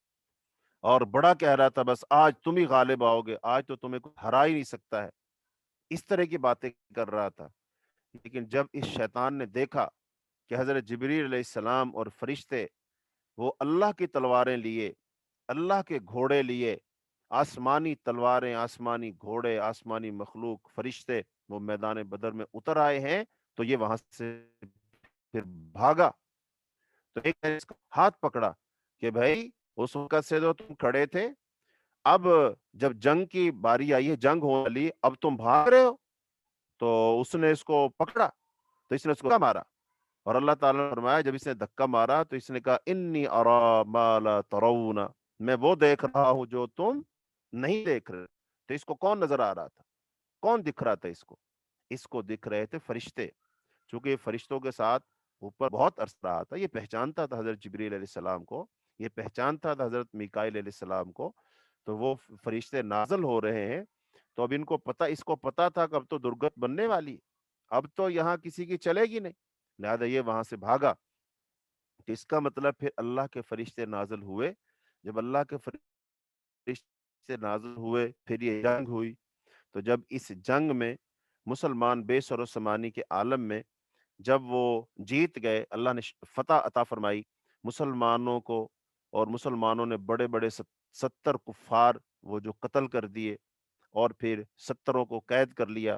اور بڑا کہہ رہا تھا بس آج تم ہی غالب آؤ گے، آج تو تمہیں کوئی ہرا ہی نہیں سکتا ہے، اس طرح کی باتیں کر رہا تھا۔ لیکن جب اس شیطان نے دیکھا کہ حضرت جبریل علیہ السلام اور فرشتے وہ اللہ کی تلواریں لیے، اللہ کے گھوڑے لیے، آسمانی تلواریں، آسمانی گھوڑے، آسمانی مخلوق، فرشتے وہ میدان بدر میں اتر آئے ہیں، تو یہ وہاں سے پھر بھاگا۔ تو ایک نے اس کا ہاتھ پکڑا کہ بھائی اس وقت سے جو تم کھڑے تھے، اب جب جنگ کی باری آئی ہے، جنگ ہونے والی، اب تم بھاگ رہے ہو۔ تو اس نے اس کو پکڑا، تو اس نے اس کو مارا، اور اللہ تعالیٰ نے فرمایا جب اس نے دھکا مارا تو اس نے کہا انی ارا ما لا ترون، میں وہ دیکھ رہا ہوں جو تم نہیں دیکھ رہے۔ تو اس کو کون نظر آ رہا تھا؟ کون دکھ رہا تھا اس کو؟ اس کو دکھ رہے تھے فرشتے، چونکہ یہ فرشتوں کے ساتھ اوپر بہت عرصہ رہا تھا، یہ پہچانتا تھا حضرت جبریل علیہ السلام کو، یہ پہچانتا تھا حضرت میکائیل علیہ السلام کو، تو وہ فرشتے نازل ہو رہے ہیں، تو اب اس کو پتا تھا کہ اب تو درگت بننے والی، اب تو یہاں کسی کی چلے گی نہیں، لہذا یہ وہاں سے بھاگا۔ تو اس کا مطلب پھر اللہ کے فرشتے نازل ہوئے، جب اللہ کے فرشتے نازل ہوئے پھر یہ جنگ ہوئی، تو جب اس جنگ میں مسلمان بے سر و سمانی کے عالم میں جب وہ جیت گئے، اللہ نے فتح عطا فرمائی مسلمانوں کو، اور مسلمانوں نے بڑے بڑے 70 کفار وہ جو قتل کر دیے، اور پھر 70 کو قید کر لیا،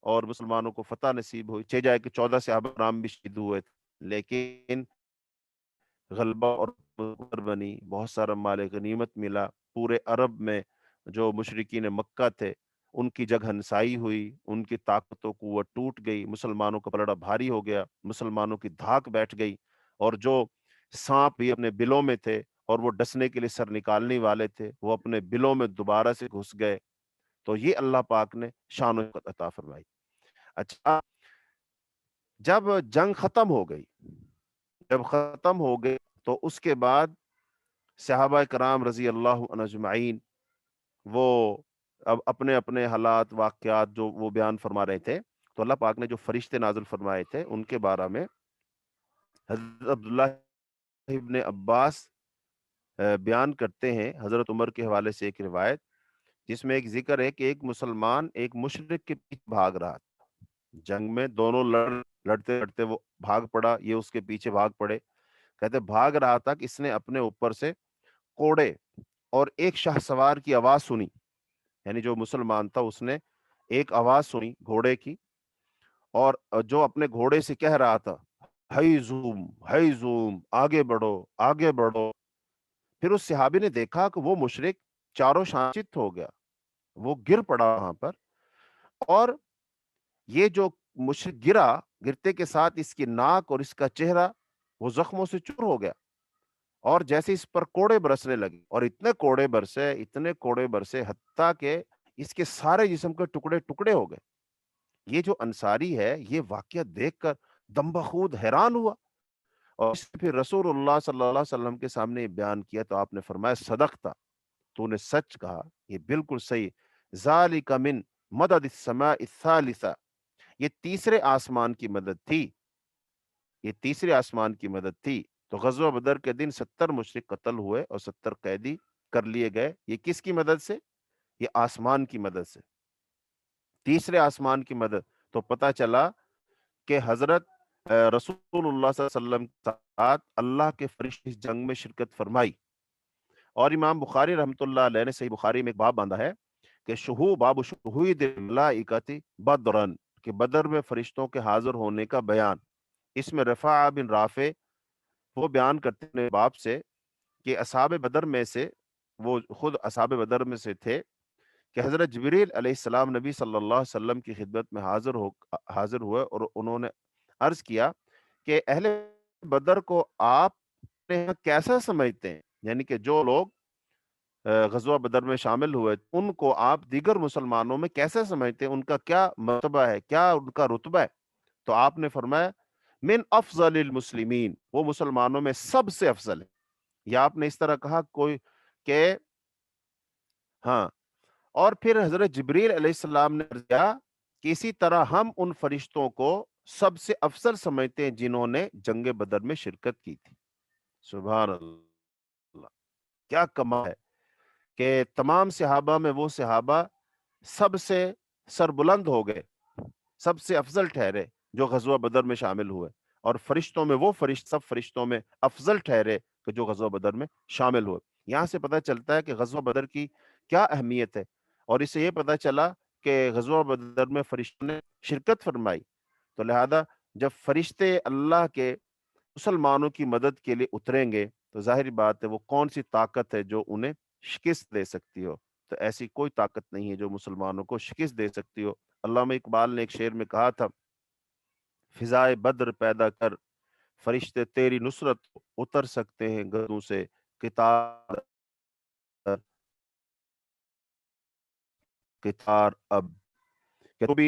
اور مسلمانوں کو فتح نصیب ہوئی، چہ جائے کہ 14 صحابہ کرام بھی شہید ہوئے تھے، لیکن غلبہ اور بنی، بہت سارا مال غنیمت ملا، پورے عرب میں جو مشرکین مکہ تھے ان کی جگ ہنسائی ہوئی، ان کی طاقت و قوت ٹوٹ گئی، مسلمانوں کا پلڑا بھاری ہو گیا، مسلمانوں کی دھاک بیٹھ گئی، اور جو سانپ بھی اپنے بلوں میں تھے اور وہ ڈسنے کے لیے سر نکالنے والے تھے، وہ اپنے بلوں میں دوبارہ سے گھس گئے۔ تو یہ اللہ پاک نے شان و عطا فرمائی۔ اچھا، جب جنگ ختم ہو گئی، جب ختم ہو گئی تو اس کے بعد صحابہ کرام رضی اللہ عنہ اجمعین وہ اب اپنے اپنے حالات واقعات جو وہ بیان فرما رہے تھے، تو اللہ پاک نے جو فرشتے نازل فرمائے تھے ان کے بارے میں حضرت عبداللہ ابن عباس بیان کرتے ہیں، حضرت عمر کے حوالے سے ایک روایت جس میں ایک ذکر ہے کہ ایک مسلمان ایک مشرک کے پیچھے بھاگ رہا تھا، جنگ میں دونوں لڑتے لڑتے وہ بھاگ پڑا، یہ اس کے پیچھے بھاگ پڑے، کہتے بھاگ رہا تھا کہ اس نے اپنے اوپر سے کوڑے اور ایک شاہ سوار کی آواز سنی، یعنی جو مسلمان تھا اس نے ایک آواز سنی گھوڑے کی، اور جو اپنے گھوڑے سے کہہ رہا تھا ہئی زوم، آگے بڑھو آگے بڑھو۔ پھر اس صحابی نے دیکھا کہ وہ مشرک چاروں شانچت ہو گیا، وہ گر پڑا وہاں پر، اور یہ جو مشرک گرا، گرتے کے ساتھ اس کی ناک اور اس کا چہرہ وہ زخموں سے چور ہو گیا، اور جیسے اس پر کوڑے برسنے لگے، اور اتنے کوڑے برسے حتیٰ کہ اس کے سارے جسم کے ٹکڑے ٹکڑے ہو گئے۔ یہ جو انصاری ہے یہ واقعہ دیکھ کر دم بخود حیران ہوا، اور اس پھر رسول اللہ صلی اللہ علیہ وسلم کے سامنے بیان کیا تو آپ نے فرمایا صدقتا، تو نے سچ کہا، یہ بالکل صحیح، ذالک من مدد السماء الثالثہ، یہ تیسرے آسمان کی مدد تھی، یہ تیسرے آسمان کی مدد تھی۔ تو غزوہ بدر کے دن 70 مشرک قتل ہوئے اور 70 قیدی کر لیے گئے، یہ کس کی مدد سے؟ یہ آسمان کی مدد سے، تیسرے آسمان کی مدد۔ تو پتہ چلا کہ حضرت رسول اللہ صلی اللہ علیہ وسلم کے ساتھ اللہ کے فرشتے اس جنگ میں شرکت فرمائی، اور امام بخاری رحمۃ اللہ علیہ نے صحیح بخاری میں ایک باب باندھا ہے کہ باب شہود الملائکۃ بدرن، کہ بدر میں فرشتوں کے حاضر ہونے کا بیان۔ اس میں رفاع بن رافع وہ بیان کرتے ہیں باب سے کہ اصحاب بدر میں سے، وہ خود اصحاب بدر میں سے تھے، کہ حضرت جبریل علیہ السلام نبی صلی اللہ علیہ وسلم کی خدمت میں حاضر ہوئے، اور انہوں نے عرض کیا کہ اہل بدر کو آپ کیسا سمجھتے ہیں، یعنی کہ جو لوگ غزوہ بدر میں شامل ہوئے ان کو آپ دیگر مسلمانوں میں کیسے سمجھتے ہیں، ان کا کیا مرتبہ ہے، کیا ان کا رتبہ ہے؟ تو آپ نے فرمایا من افضل المسلمین، وہ مسلمانوں میں سب سے افضل ہے، یا آپ نے اس طرح کہا کوئی کہ ہاں، اور پھر حضرت جبریل علیہ السلام نے عرض کیا کہ اسی طرح ہم ان فرشتوں کو سب سے افضل سمجھتے ہیں جنہوں نے جنگ بدر میں شرکت کی تھی۔ سبحان اللہ، کیا کمال ہے کہ تمام صحابہ میں وہ صحابہ سب سے سربلند ہو گئے، سب سے افضل ٹھہرے جو غزوہ بدر میں شامل ہوئے، اور فرشتوں میں وہ سب فرشتوں میں افضل ٹھہرے کہ جو غزوہ بدر میں شامل ہوئے۔ یہاں سے پتہ چلتا ہے کہ غزوہ بدر کی کیا اہمیت ہے، اور اس سے یہ پتہ چلا کہ غزوہ بدر میں فرشتوں نے شرکت فرمائی، تو لہذا جب فرشتے اللہ کے مسلمانوں کی مدد کے لیے اتریں گے تو ظاہری بات ہے وہ کون سی طاقت ہے جو انہیں شکست دے سکتی ہو؟ تو ایسی کوئی طاقت نہیں ہے جو مسلمانوں کو شکست دے سکتی ہو۔ علامہ اقبال نے ایک شعر میں کہا تھا، فضائے بدر پیدا کر فرشتے تیری نصرت اتر سکتے ہیں گدھوں سے، کتار کتار اب، کہ تو بھی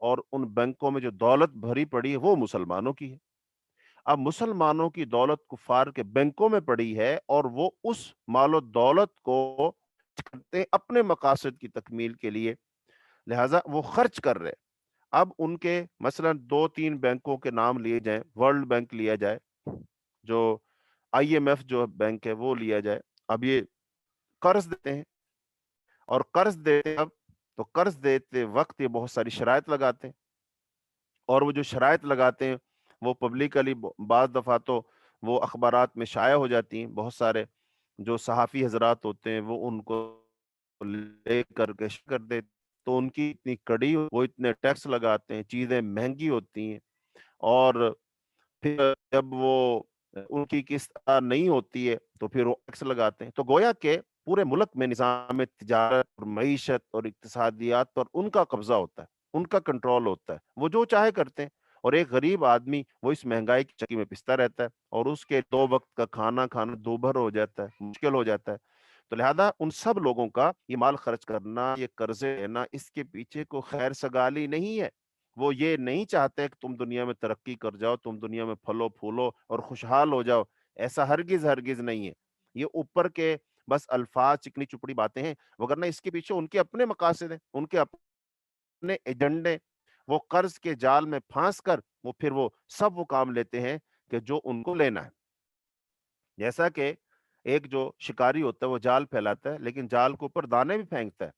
اور ان بینکوں میں جو دولت بھری پڑی ہے وہ مسلمانوں کی ہے۔ اب مسلمانوں کی دولت کفار کے بینکوں میں پڑی ہے اور وہ اس مال و دولت کو کرتے ہیں اپنے مقاصد کی تکمیل کے لیے، لہٰذا وہ خرچ کر رہے۔ اب ان کے مثلا 2-3 بینکوں کے نام لیے جائیں، ورلڈ بینک لیا جائے، جو IMF جو بینک ہے وہ لیا جائے۔ اب یہ قرض دیتے ہیں، اور قرض دیتے اب تو قرض دیتے وقت یہ بہت ساری شرائط لگاتے ہیں، اور وہ جو شرائط لگاتے ہیں وہ پبلکلی بعض دفعہ تو وہ اخبارات میں شائع ہو جاتی ہیں، بہت سارے جو صحافی حضرات ہوتے ہیں وہ ان کو لے کر کے کر دیتے، تو ان کی اتنی کڑی، وہ اتنے ٹیکس لگاتے ہیں، چیزیں مہنگی ہوتی ہیں، اور پھر جب وہ ان کی قسط ادا نہیں ہوتی ہے تو پھر وہ ٹیکس لگاتے ہیں۔ تو گویا کہ پورے ملک میں نظام تجارت اور معیشت اور اقتصادیات پر ان کا قبضہ ہوتا ہے، ان کا کنٹرول ہوتا ہے، وہ جو چاہے کرتے ہیں، اور ایک غریب آدمی وہ اس مہنگائی کی چکی میں پستا رہتا ہے، اور اس کے 2 وقت کا کھانا کھانا دوبھر ہو جاتا ہے، مشکل ہو جاتا ہے۔ تو لہذا ان سب لوگوں کا یہ مال خرچ کرنا، یہ قرضے لینا، اس کے پیچھے کوئی خیر سگالی نہیں ہے۔ وہ یہ نہیں چاہتے کہ تم دنیا میں ترقی کر جاؤ، تم دنیا میں پھلو پھولو اور خوشحال ہو جاؤ، ایسا ہرگز ہرگز نہیں ہے۔ یہ اوپر کے بس الفاظ، چکنی چپڑی باتیں ہیں، وگرنہ اس کے پیچھے ان کے اپنے مقاصد ہیں، ان کے اپنے ایجنڈے۔ وہ قرض کے جال میں پھانس کر وہ پھر وہ سب وہ کام لیتے ہیں کہ جو ان کو لینا ہے۔ جیسا کہ ایک جو شکاری ہوتا ہے وہ جال پھیلاتا ہے، لیکن جال کے اوپر دانے بھی پھینکتا ہے۔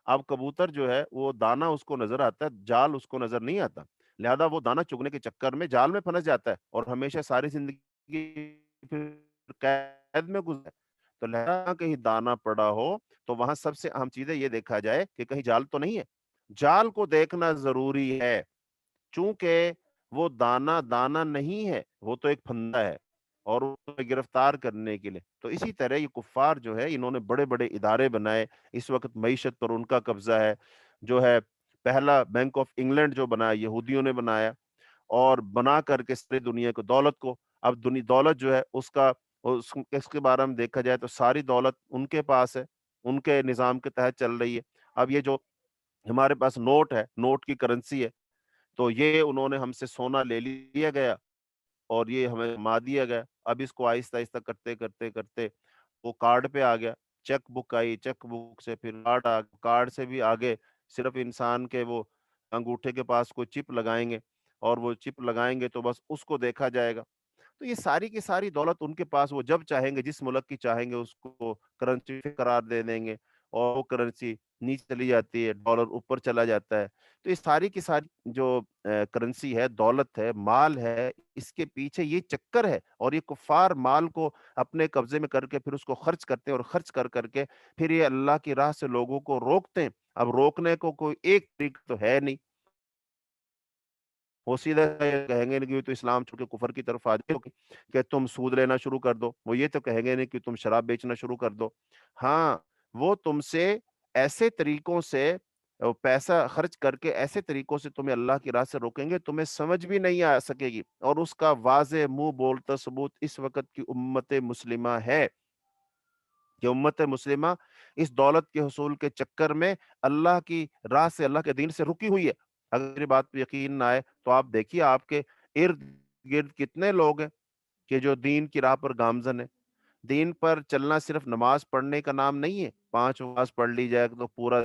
اب کبوتر جو ہے وہ دانا اس کو نظر آتا ہے، جال اس کو نظر نہیں آتا، لہذا وہ دانا چگنے کے چکر میں جال میں پھنس جاتا ہے اور ہمیشہ ساری زندگی پھر قید میں گزرے۔ تو لہذا کہیں دانا پڑا ہو تو وہاں سب سے اہم چیز ہے یہ دیکھا جائے کہ کہیں جال تو نہیں ہے۔ جال کو دیکھنا ضروری ہے، چونکہ وہ دانا دانا نہیں ہے، وہ تو ایک پھندا ہے، اور گرفتار کرنے کے لیے۔ تو اسی طرح یہ کفار جو ہے انہوں نے بڑے بڑے ادارے بنائے، اس وقت معیشت پر ان کا قبضہ ہے، جو ہے پہلا بینک آف انگلینڈ جو بنایا یہودیوں نے بنایا، اور بنا کر کے ساری دنیا کو دولت کو، اب دولت جو ہے اس کے بارے میں دیکھا جائے تو ساری دولت ان کے پاس ہے، ان کے نظام کے تحت چل رہی ہے۔ اب یہ جو ہمارے پاس نوٹ ہے، نوٹ کی کرنسی ہے، تو یہ انہوں نے ہم سے سونا لے لیا گیا اور یہ ہمیں جما دیا گیا۔ اب اس کو آہستہ آہستہ کرتے کرتے کرتے وہ کارڈ پہ آ گیا، چیک بک آئی، چیک بک سے پھر کارڈ کارڈ سے بھی آگے صرف انسان کے وہ انگوٹھے کے پاس کوئی چپ لگائیں گے، اور وہ چپ لگائیں گے تو بس اس کو دیکھا جائے گا۔ تو یہ ساری کی ساری دولت ان کے پاس، وہ جب چاہیں گے جس ملک کی چاہیں گے اس کو کرنسی قرار دے دیں گے، اور وہ کرنسی نیچے چلی جاتی ہے، ڈالر اوپر چلا جاتا ہے۔ تو یہ ساری کی ساری جو کرنسی ہے، دولت ہے، مال ہے، اس کے پیچھے یہ چکر ہے، اور یہ کفار مال کو اپنے قبضے میں کر کے پھر اس کو خرچ کرتے ہیں، اور خرچ کر کر کے پھر یہ اللہ کی راہ سے لوگوں کو روکتے ہیں۔ اب روکنے کو کوئی ایک طریقہ تو ہے نہیں، وہ سیدھا یہ کہیں گے نہیں کہ تو اسلام چھوڑ کے کفر کی طرف آ جاؤ کہ تم سود لینا شروع کر دو، وہ یہ تو کہیں گے نہیں کہ تم شراب بیچنا شروع کر دو۔ ہاں، وہ تم سے ایسے طریقوں سے پیسہ خرچ کر کے ایسے طریقوں سے تمہیں اللہ کی راہ سے روکیں گے تمہیں سمجھ بھی نہیں آ سکے گی، اور اس کا واضح منہ بولتا ثبوت اس وقت کی امت مسلمہ ہے کہ امت مسلمہ اس دولت کے حصول کے چکر میں اللہ کی راہ سے، اللہ کے دین سے رکی ہوئی ہے۔ اگر میری بات پہ یقین نہ آئے تو آپ دیکھیے آپ کے ارد گرد کتنے لوگ ہیں کہ جو دین کی راہ پر گامزن ہیں۔ دین پر چلنا صرف نماز پڑھنے کا نام نہیں ہے، 5 نماز پڑھ لی جائے تو پورا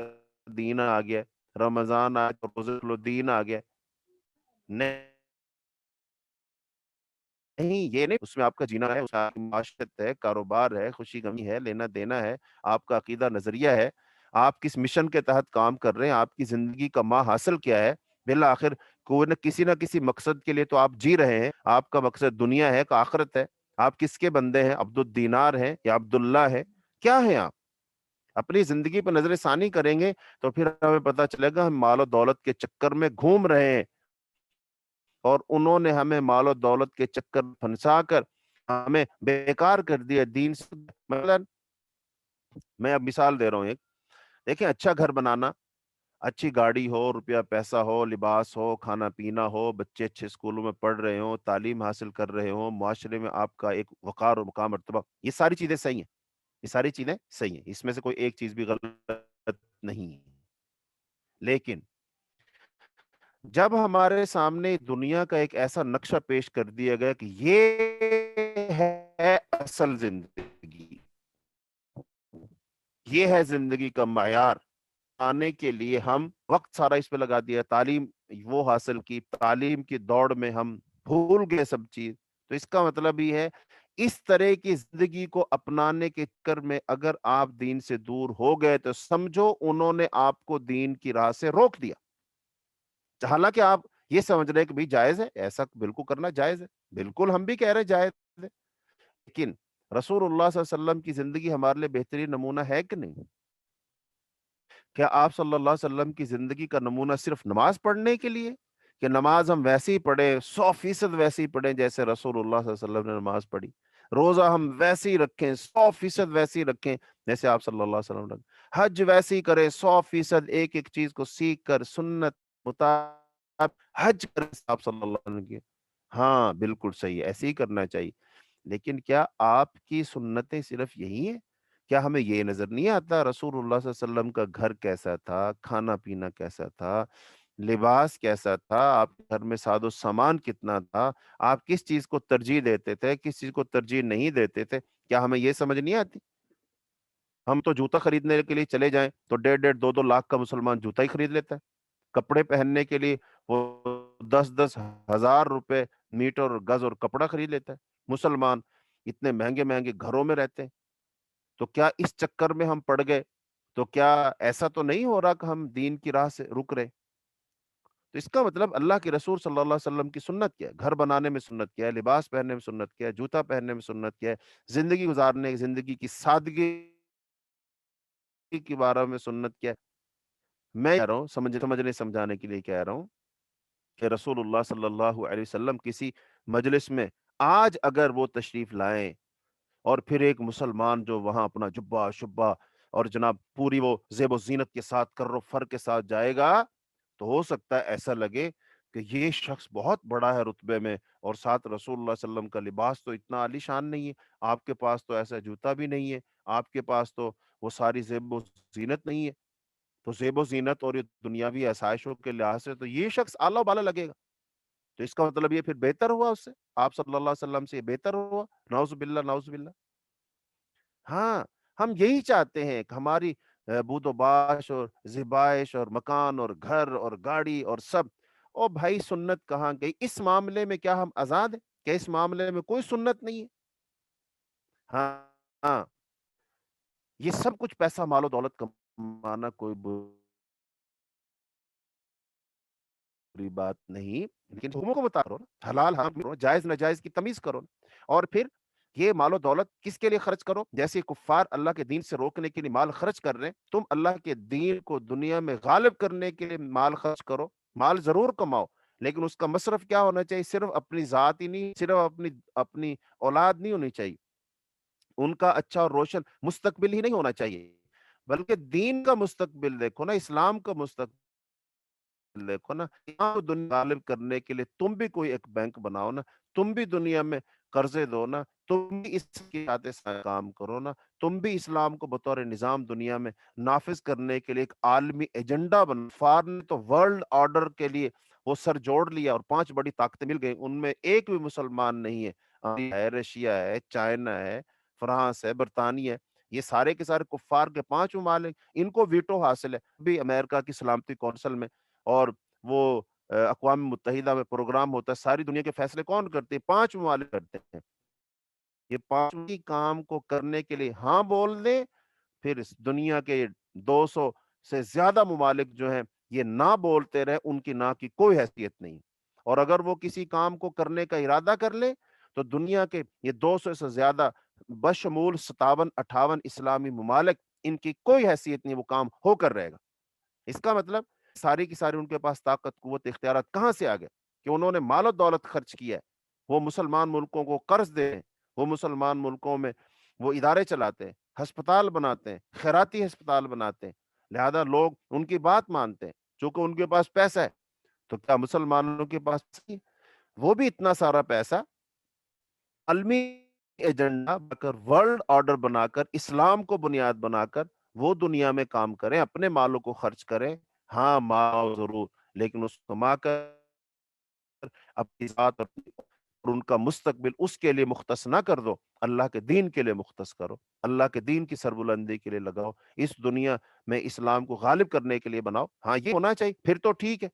دین آ گیا، رمضان آ گیا، روزے رکھ لو دین آ گیا۔ نہیں، یہ نہیں، اس میں آپ کا جینا ہے، اس میں آپ کی معاشرت ہے، کاروبار ہے، خوشی غمی ہے، لینا دینا ہے، آپ کا عقیدہ نظریہ ہے، آپ کس مشن کے تحت کام کر رہے ہیں، آپ کی زندگی کا حاصل کیا ہے۔ بالآخر کوئی نہ کسی مقصد کے لیے تو آپ جی رہے ہیں، آپ کا مقصد دنیا ہے کہ آخرت ہے۔ آپ کس کے بندے ہیں؟ عبد الدینار ہیں یا عبداللہ ہے؟ کیا ہیں آپ؟ اپنی زندگی پر نظر ثانی کریں گے تو پھر ہمیں پتہ چلے گا ہم مال و دولت کے چکر میں گھوم رہے ہیں، اور انہوں نے ہمیں مال و دولت کے چکر میں پھنسا کر ہمیں بیکار کر دیا دین سے۔ مثلا میں اب مثال دے رہا ہوں ایک، دیکھیں اچھا گھر بنانا، اچھی گاڑی ہو، روپیہ پیسہ ہو، لباس ہو، کھانا پینا ہو، بچے اچھے اسکولوں میں پڑھ رہے ہوں، تعلیم حاصل کر رہے ہوں، معاشرے میں آپ کا ایک وقار و مقام مرتبہ، یہ ساری چیزیں صحیح ہیں، یہ ساری چیزیں صحیح ہیں، اس میں سے کوئی ایک چیز بھی غلط نہیں ہے۔ لیکن جب ہمارے سامنے دنیا کا ایک ایسا نقشہ پیش کر دیا گیا کہ یہ ہے اصل زندگی، یہ ہے زندگی کا معیار، آنے کے لیے ہم وقت سارا اس پہ لگا دیا، تعلیم وہ حاصل کی، تعلیم کی دوڑ میں ہم بھول گئے سب چیز۔ تو اس کا مطلب یہ ہے اس طرح کی زندگی کو اپنانے کے چکر میں اگر آپ دین سے دور ہو گئے تو سمجھو انہوں نے آپ کو دین کی راہ سے روک دیا۔ حالانکہ آپ یہ سمجھ رہے کہ بھی جائز ہے، ایسا بالکل کرنا جائز ہے، بالکل ہم بھی کہہ رہے جائز ہے، لیکن رسول اللہ صلی اللہ علیہ وسلم کی زندگی ہمارے لیے بہترین نمونہ ہے کہ نہیں؟ کیا آپ صلی اللہ علیہ وسلم کی زندگی کا نمونہ صرف نماز پڑھنے کے لیے کہ نماز ہم ویسے ہی پڑھیں 100% ویسے ہی پڑھیں جیسے رسول اللہ صلی اللہ علیہ وسلم نے نماز پڑھی؟ روزہ ہم ویسے ہی رکھیں 100% ویسے ہی رکھیں جیسے آپ صلی اللہ علیہ وسلم رکھیں؟ حج ویسے ہی کریں 100% ایک ایک چیز کو سیکھ کر سنت مطابق حج کریں آپ صلی اللہ علیہ وسلم کی؟ ہاں بالکل صحیح ہے، ایسے ہی کرنا چاہیے۔ لیکن کیا آپ کی سنتیں صرف یہی ہیں؟ کیا ہمیں یہ نظر نہیں آتا رسول اللہ صلی اللہ علیہ وسلم کا گھر کیسا تھا، کھانا پینا کیسا تھا، لباس کیسا تھا، آپ کے گھر میں ساز و سامان کتنا تھا، آپ کس چیز کو ترجیح دیتے تھے، کس چیز کو ترجیح نہیں دیتے تھے؟ کیا ہمیں یہ سمجھ نہیں آتی؟ ہم تو جوتا خریدنے کے لیے چلے جائیں تو 1.5 لاکھ کا مسلمان جوتا ہی خرید لیتا ہے، کپڑے پہننے کے لیے وہ 10,000 روپے میٹر اور گز اور کپڑا خرید لیتا ہے مسلمان، اتنے مہنگے مہنگے گھروں میں رہتے ہیں۔ تو کیا اس چکر میں ہم پڑ گئے؟ تو کیا ایسا تو نہیں ہو رہا کہ ہم دین کی راہ سے رک رہے؟ تو اس کا مطلب اللہ کے رسول صلی اللہ علیہ وسلم کی سنت کیا ہے؟ گھر بنانے میں سنت کیا ہے، لباس پہننے میں سنت کیا ہے، جوتا پہننے میں سنت کیا ہے، زندگی گزارنے، زندگی کی سادگی کے بارے میں سنت کیا ہے؟ میں کہہ رہا ہوں سمجھنے سمجھانے کے لیے کہہ رہا ہوں کہ رسول اللہ صلی اللہ علیہ وسلم کسی مجلس میں آج اگر وہ تشریف لائیں اور پھر ایک مسلمان جو وہاں اپنا جبہ شبہ اور جناب پوری وہ زیب و زینت کے ساتھ کر و فر کے ساتھ جائے گا تو ہو سکتا ہے ایسا لگے کہ یہ شخص بہت بڑا ہے رتبے میں، اور ساتھ رسول اللہ صلی اللہ علیہ وسلم کا لباس تو اتنا عالی شان نہیں ہے، آپ کے پاس تو ایسا جوتا بھی نہیں ہے، آپ کے پاس تو وہ ساری زیب و زینت نہیں ہے۔ تو زیب و زینت اور یہ دنیاوی آسائشوں کے لحاظ سے تو یہ شخص اعلیٰ و بالا لگے گا، تو اس کا مطلب یہ پھر بہتر ہوا اس سے، آپ صلی اللہ علیہ وسلم سے یہ بہتر ہوا؟ نعوذ باللہ نعوذ باللہ۔ ہاں، ہم یہی چاہتے ہیں کہ ہماری بود و باش اور زیبائش اور مکان اور گھر اور گاڑی اور سب، او بھائی سنت کہاں گئی؟ اس معاملے میں کیا ہم آزاد ہیں؟ کیا اس معاملے میں کوئی سنت نہیں ہے؟ ہاں ہاں، یہ سب کچھ پیسہ مال و دولت کمانا کوئی بری بات نہیں، لیکن حکموں کو بتا رہو نا، حلال حرام کرو، جائز ناجائز کی تمیز کرو نا۔ اور پھر یہ مال و دولت کس کے لیے خرچ کرو؟ جیسے کفار اللہ کے دین سے روکنے کے لیے مال خرچ کر رہے ہیں، تم اللہ کے دین کو دنیا میں غالب کرنے کے لیے مال خرچ کرو، مال ضرور کماؤ، لیکن اس کا مصرف کیا ہونا چاہیے؟ صرف اپنی ذات ہی نہیں، صرف اپنی اپنی اولاد نہیں ہونی چاہیے، ان کا اچھا اور روشن مستقبل ہی نہیں ہونا چاہیے، بلکہ دین کا مستقبل دیکھو نا، اسلام کا مستقبل دیکھو نا، یہاں دنیا غالب کرنے کے لیے تم بھی کوئی ایک بینک بناؤ نا، تم بھی دنیا میں قرضے دو نا، تم بھی اس کے ساتھ کام کرو نا، تم بھی اسلام کو بطور نظام دنیا میں نافذ کرنے کے لیے ایک عالمی ایجنڈا بن۔ فار نے تو ورلڈ آرڈر کے لیے وہ سر جوڑ لیا اور 5 بڑی طاقتیں مل گئی، ان میں ایک بھی مسلمان نہیں ہے، امریکہ ہے، رشیا ہے، چائنا ہے، فرانس ہے، برطانیہ ہے، یہ سارے کے سارے کفار کے 5 ممالک، ان کو ویٹو حاصل ہے بھی امریکہ کی سلامتی کونسل میں، اور وہ اقوام متحدہ میں پروگرام ہوتا ہے، ساری دنیا کے فیصلے کون کرتے ہیں؟ 5 ممالک کرتے ہیں۔ یہ 5 کی کام کو کرنے کے لیے ہاں بول دیں، پھر اس دنیا کے 200 سے زیادہ ممالک جو ہیں یہ نہ بولتے رہے، ان کی نہ کی کوئی حیثیت نہیں، اور اگر وہ کسی کام کو کرنے کا ارادہ کر لیں تو دنیا کے یہ 200 سے زیادہ بشمول 57-58 اسلامی ممالک، ان کی کوئی حیثیت نہیں، وہ کام ہو کر رہے گا۔ اس کا مطلب ساری کی ساری ان کے پاس طاقت قوت اختیارات کہاں سے آ گئے کہ انہوں نے مال و دولت خرچ کیا ہے، وہ مسلمان ملکوں کو قرض دے ہیں، وہ مسلمان ملکوں میں وہ ادارے چلاتے ہیں، ہسپتال بناتے ہیں، خیراتی ہسپتال بناتے ہیں، لہذا لوگ ان کی بات مانتے ہیں چونکہ ان کے پاس پیسہ ہے۔ تو کیا مسلمانوں کے پاس نہیں؟ وہ بھی اتنا سارا پیسہ عالمی ایجنڈا بنا کر، ورلڈ آرڈر بنا کر، اسلام کو بنیاد بنا کر وہ دنیا میں کام کریں، اپنے مالوں کو خرچ کریں، ہاں ماؤ ضرور، لیکن اس کو کما کر اپنی ذات اور ان کا مستقبل اس کے لیے مختص نہ کر دو، اللہ کے دین کے لیے مختص کرو، اللہ کے دین کی سربلندی کے لیے لگاؤ، اس دنیا میں اسلام کو غالب کرنے کے لیے بناؤ۔ ہاں یہ ہونا چاہیے، پھر تو ٹھیک ہے۔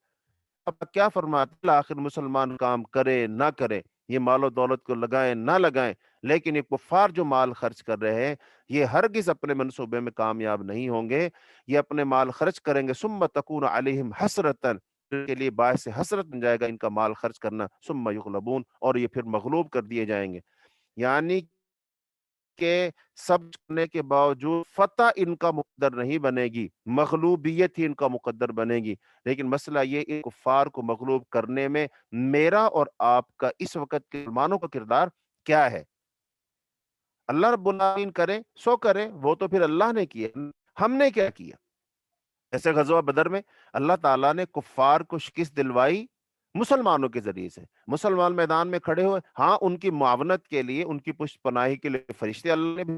اب کیا فرماتے ہیں؟ آخر مسلمان کام کرے نہ کرے، یہ مال و دولت کو لگائیں نہ لگائیں، لیکن یہ کفار جو مال خرچ کر رہے ہیں یہ ہرگز اپنے منصوبے میں کامیاب نہیں ہوں گے۔ یہ اپنے مال خرچ کریں گے، ثم تکون علیہم حسرتن، کے لیے باعث حسرت بن جائے گا ان کا مال خرچ کرنا، ثم یغلبون، اور یہ پھر مغلوب کر دیے جائیں گے۔ یعنی کہ سب کرنے کے باوجود فتح ان کا مقدر نہیں بنے گی، مغلوبیت ہی ان کا مقدر بنے گی۔ لیکن مسئلہ یہ کہ کفار کو مغلوب کرنے میں میرا اور آپ کا اس وقت کے مسلمانوں کا کردار کیا ہے؟ اللہ رب العالمین کرے سو کرے، وہ تو پھر اللہ نے کیا، ہم نے کیا کیا؟ جیسے غزوہ بدر میں اللہ تعالیٰ نے کفار کو شکست دلوائی مسلمانوں کے ذریعے سے، مسلمان میدان میں کھڑے ہوئے، ہاں ان کی معاونت کے لیے، ان کی پشت پناہی کے لیے فرشتے اللہ نے،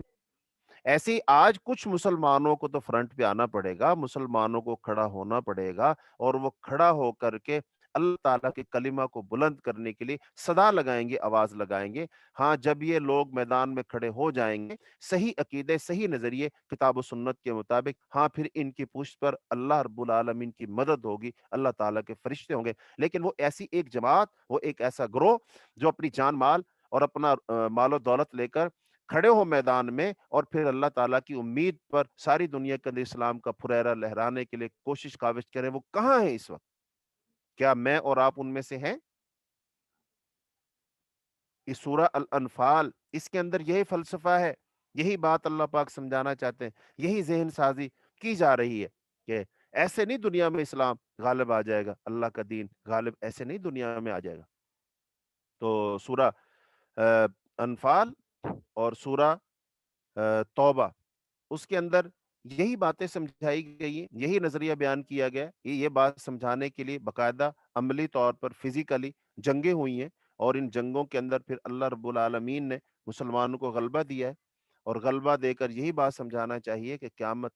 ایسے ہی آج کچھ مسلمانوں کو تو فرنٹ پہ آنا پڑے گا، مسلمانوں کو کھڑا ہونا پڑے گا، اور وہ کھڑا ہو کر کے اللہ تعالیٰ کے کلمہ کو بلند کرنے کے لیے صدا لگائیں گے، آواز لگائیں گے۔ ہاں جب یہ لوگ میدان میں کھڑے ہو جائیں گے، صحیح عقیدے، صحیح نظریے کتاب و سنت کے مطابق، ہاں پھر ان کی پشت پر اللہ رب العالمین کی مدد ہوگی، اللہ تعالیٰ کے فرشتے ہوں گے۔ لیکن وہ ایسی ایک جماعت، وہ ایک ایسا گروہ جو اپنی جان مال اور اپنا مال و دولت لے کر کھڑے ہو میدان میں، اور پھر اللہ تعالیٰ کی امید پر ساری دنیا کے اندر اسلام کا پھریرا لہرانے کے لیے کوشش کاوش کریں، وہ کہاں ہیں اس وقت؟ کیا میں اور آپ ان میں سے ہیں؟ یہ سورہ الانفال، اس کے اندر یہی فلسفہ ہے، یہی بات اللہ پاک سمجھانا چاہتے ہیں، یہی ذہن سازی کی جا رہی ہے کہ ایسے نہیں دنیا میں اسلام غالب آ جائے گا، اللہ کا دین غالب ایسے نہیں دنیا میں آ جائے گا۔ تو سورہ انفال اور سورہ توبہ، اس کے اندر یہی باتیں سمجھائی گئی ہیں، یہی نظریہ بیان کیا گیا ہے۔ یہ بات سمجھانے کے لیے باقاعدہ عملی طور پر فزیکلی جنگیں ہوئی ہیں، اور ان جنگوں کے اندر پھر اللہ رب العالمین نے مسلمانوں کو غلبہ دیا ہے، اور غلبہ دے کر یہی بات سمجھانا چاہیے کہ قیامت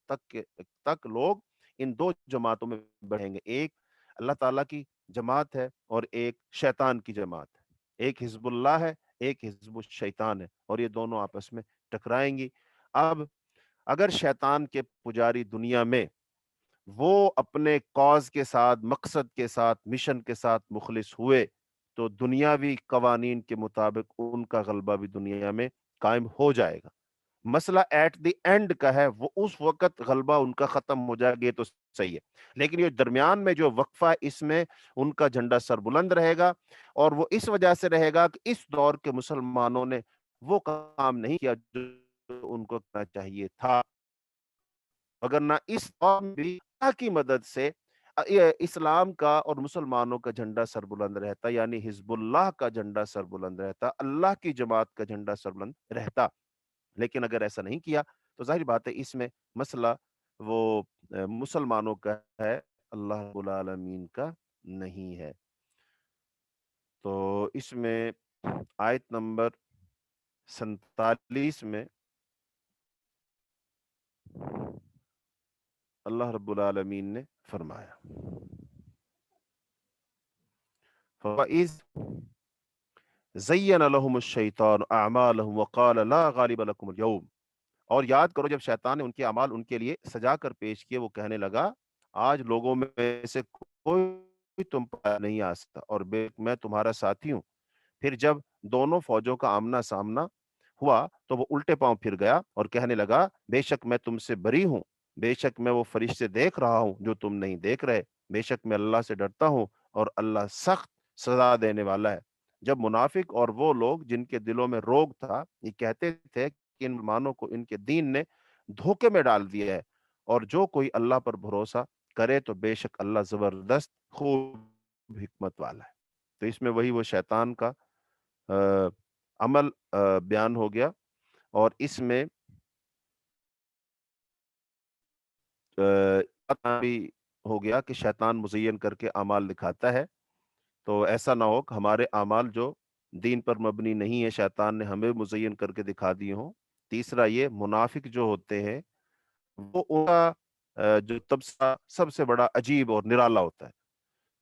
تک لوگ ان دو جماعتوں میں بڑھیں گے، ایک اللہ تعالیٰ کی جماعت ہے اور ایک شیطان کی جماعت ہے، ایک حزب اللہ ہے، ایک حزب الشیطان ہے، اور یہ دونوں آپس میں ٹکرائیں گی۔ اب اگر شیطان کے پجاری دنیا میں وہ اپنے کاز کے ساتھ، مقصد کے ساتھ، مشن کے ساتھ مخلص ہوئے، تو دنیاوی قوانین کے مطابق ان کا غلبہ بھی دنیا میں قائم ہو جائے گا۔ مسئلہ ایٹ دی اینڈ کا ہے، وہ اس وقت غلبہ ان کا ختم ہو جائے گا، یہ تو صحیح ہے، لیکن یہ درمیان میں جو وقفہ ہے، اس میں ان کا جھنڈا سر بلند رہے گا، اور وہ اس وجہ سے رہے گا کہ اس دور کے مسلمانوں نے وہ کام نہیں کیا جو ان کو کرنا چاہیے تھا، وگرنہ اس دور میں بھی اللہ کی مدد سے یہ اسلام کا اور مسلمانوں کا جھنڈا سر بلند رہتا، یعنی حزب اللہ کا جھنڈا سر بلند رہتا، اللہ کی جماعت کا جھنڈا سر بلند رہتا۔ لیکن اگر ایسا نہیں کیا تو ظاہر بات ہے اس میں مسئلہ وہ مسلمانوں کا ہے، اللہ رب العالمین کا نہیں ہے۔ تو اس میں آیت نمبر 47 میں اللہ رب العالمین نے فرمایا، فَإِذْ زَيَّنَ لَهُمُ الشَّيْطَانُ أَعْمَالَهُمْ وَقَالَ لَا غَالِبَ لَكُمُ الْيَوْمَ، اور یاد کرو جب شیطان نے ان کے اعمال ان کے لیے سجا کر پیش کیے، وہ کہنے لگا آج لوگوں میں سے کوئی تم پر نہیں آ سکتا، اور میں تمہارا ساتھی ہوں۔ پھر جب دونوں فوجوں کا آمنا سامنا ہوا تو وہ الٹے پاؤں پھر گیا اور کہنے لگا بے شک میں تم سے بری ہوں، بے شک میں وہ فرشتے دیکھ رہا ہوں جو تم نہیں دیکھ رہے، بے شک میں اللہ سے ڈرتا ہوں اور اللہ سخت سزا دینے والا ہے۔ جب منافق اور وہ لوگ جن کے دلوں میں روگ تھا یہ کہتے تھے کہ ان مسلمانوں کو ان کے دین نے دھوکے میں ڈال دیا ہے، اور جو کوئی اللہ پر بھروسہ کرے تو بے شک اللہ زبردست خوب حکمت والا ہے۔ تو اس میں وہی وہ شیطان کا عمل بیان ہو گیا، اور اس میں بھی ہو گیا کہ شیطان مزین کر کے اعمال دکھاتا ہے، تو ایسا نہ ہو کہ ہمارے اعمال جو دین پر مبنی نہیں ہے شیطان نے ہمیں مزین کر کے دکھا دیے ہوں۔ تیسرا یہ منافق جو ہوتے ہیں وہ ان کا جو تبصرہ سب سے بڑا عجیب اور نرالا ہوتا ہے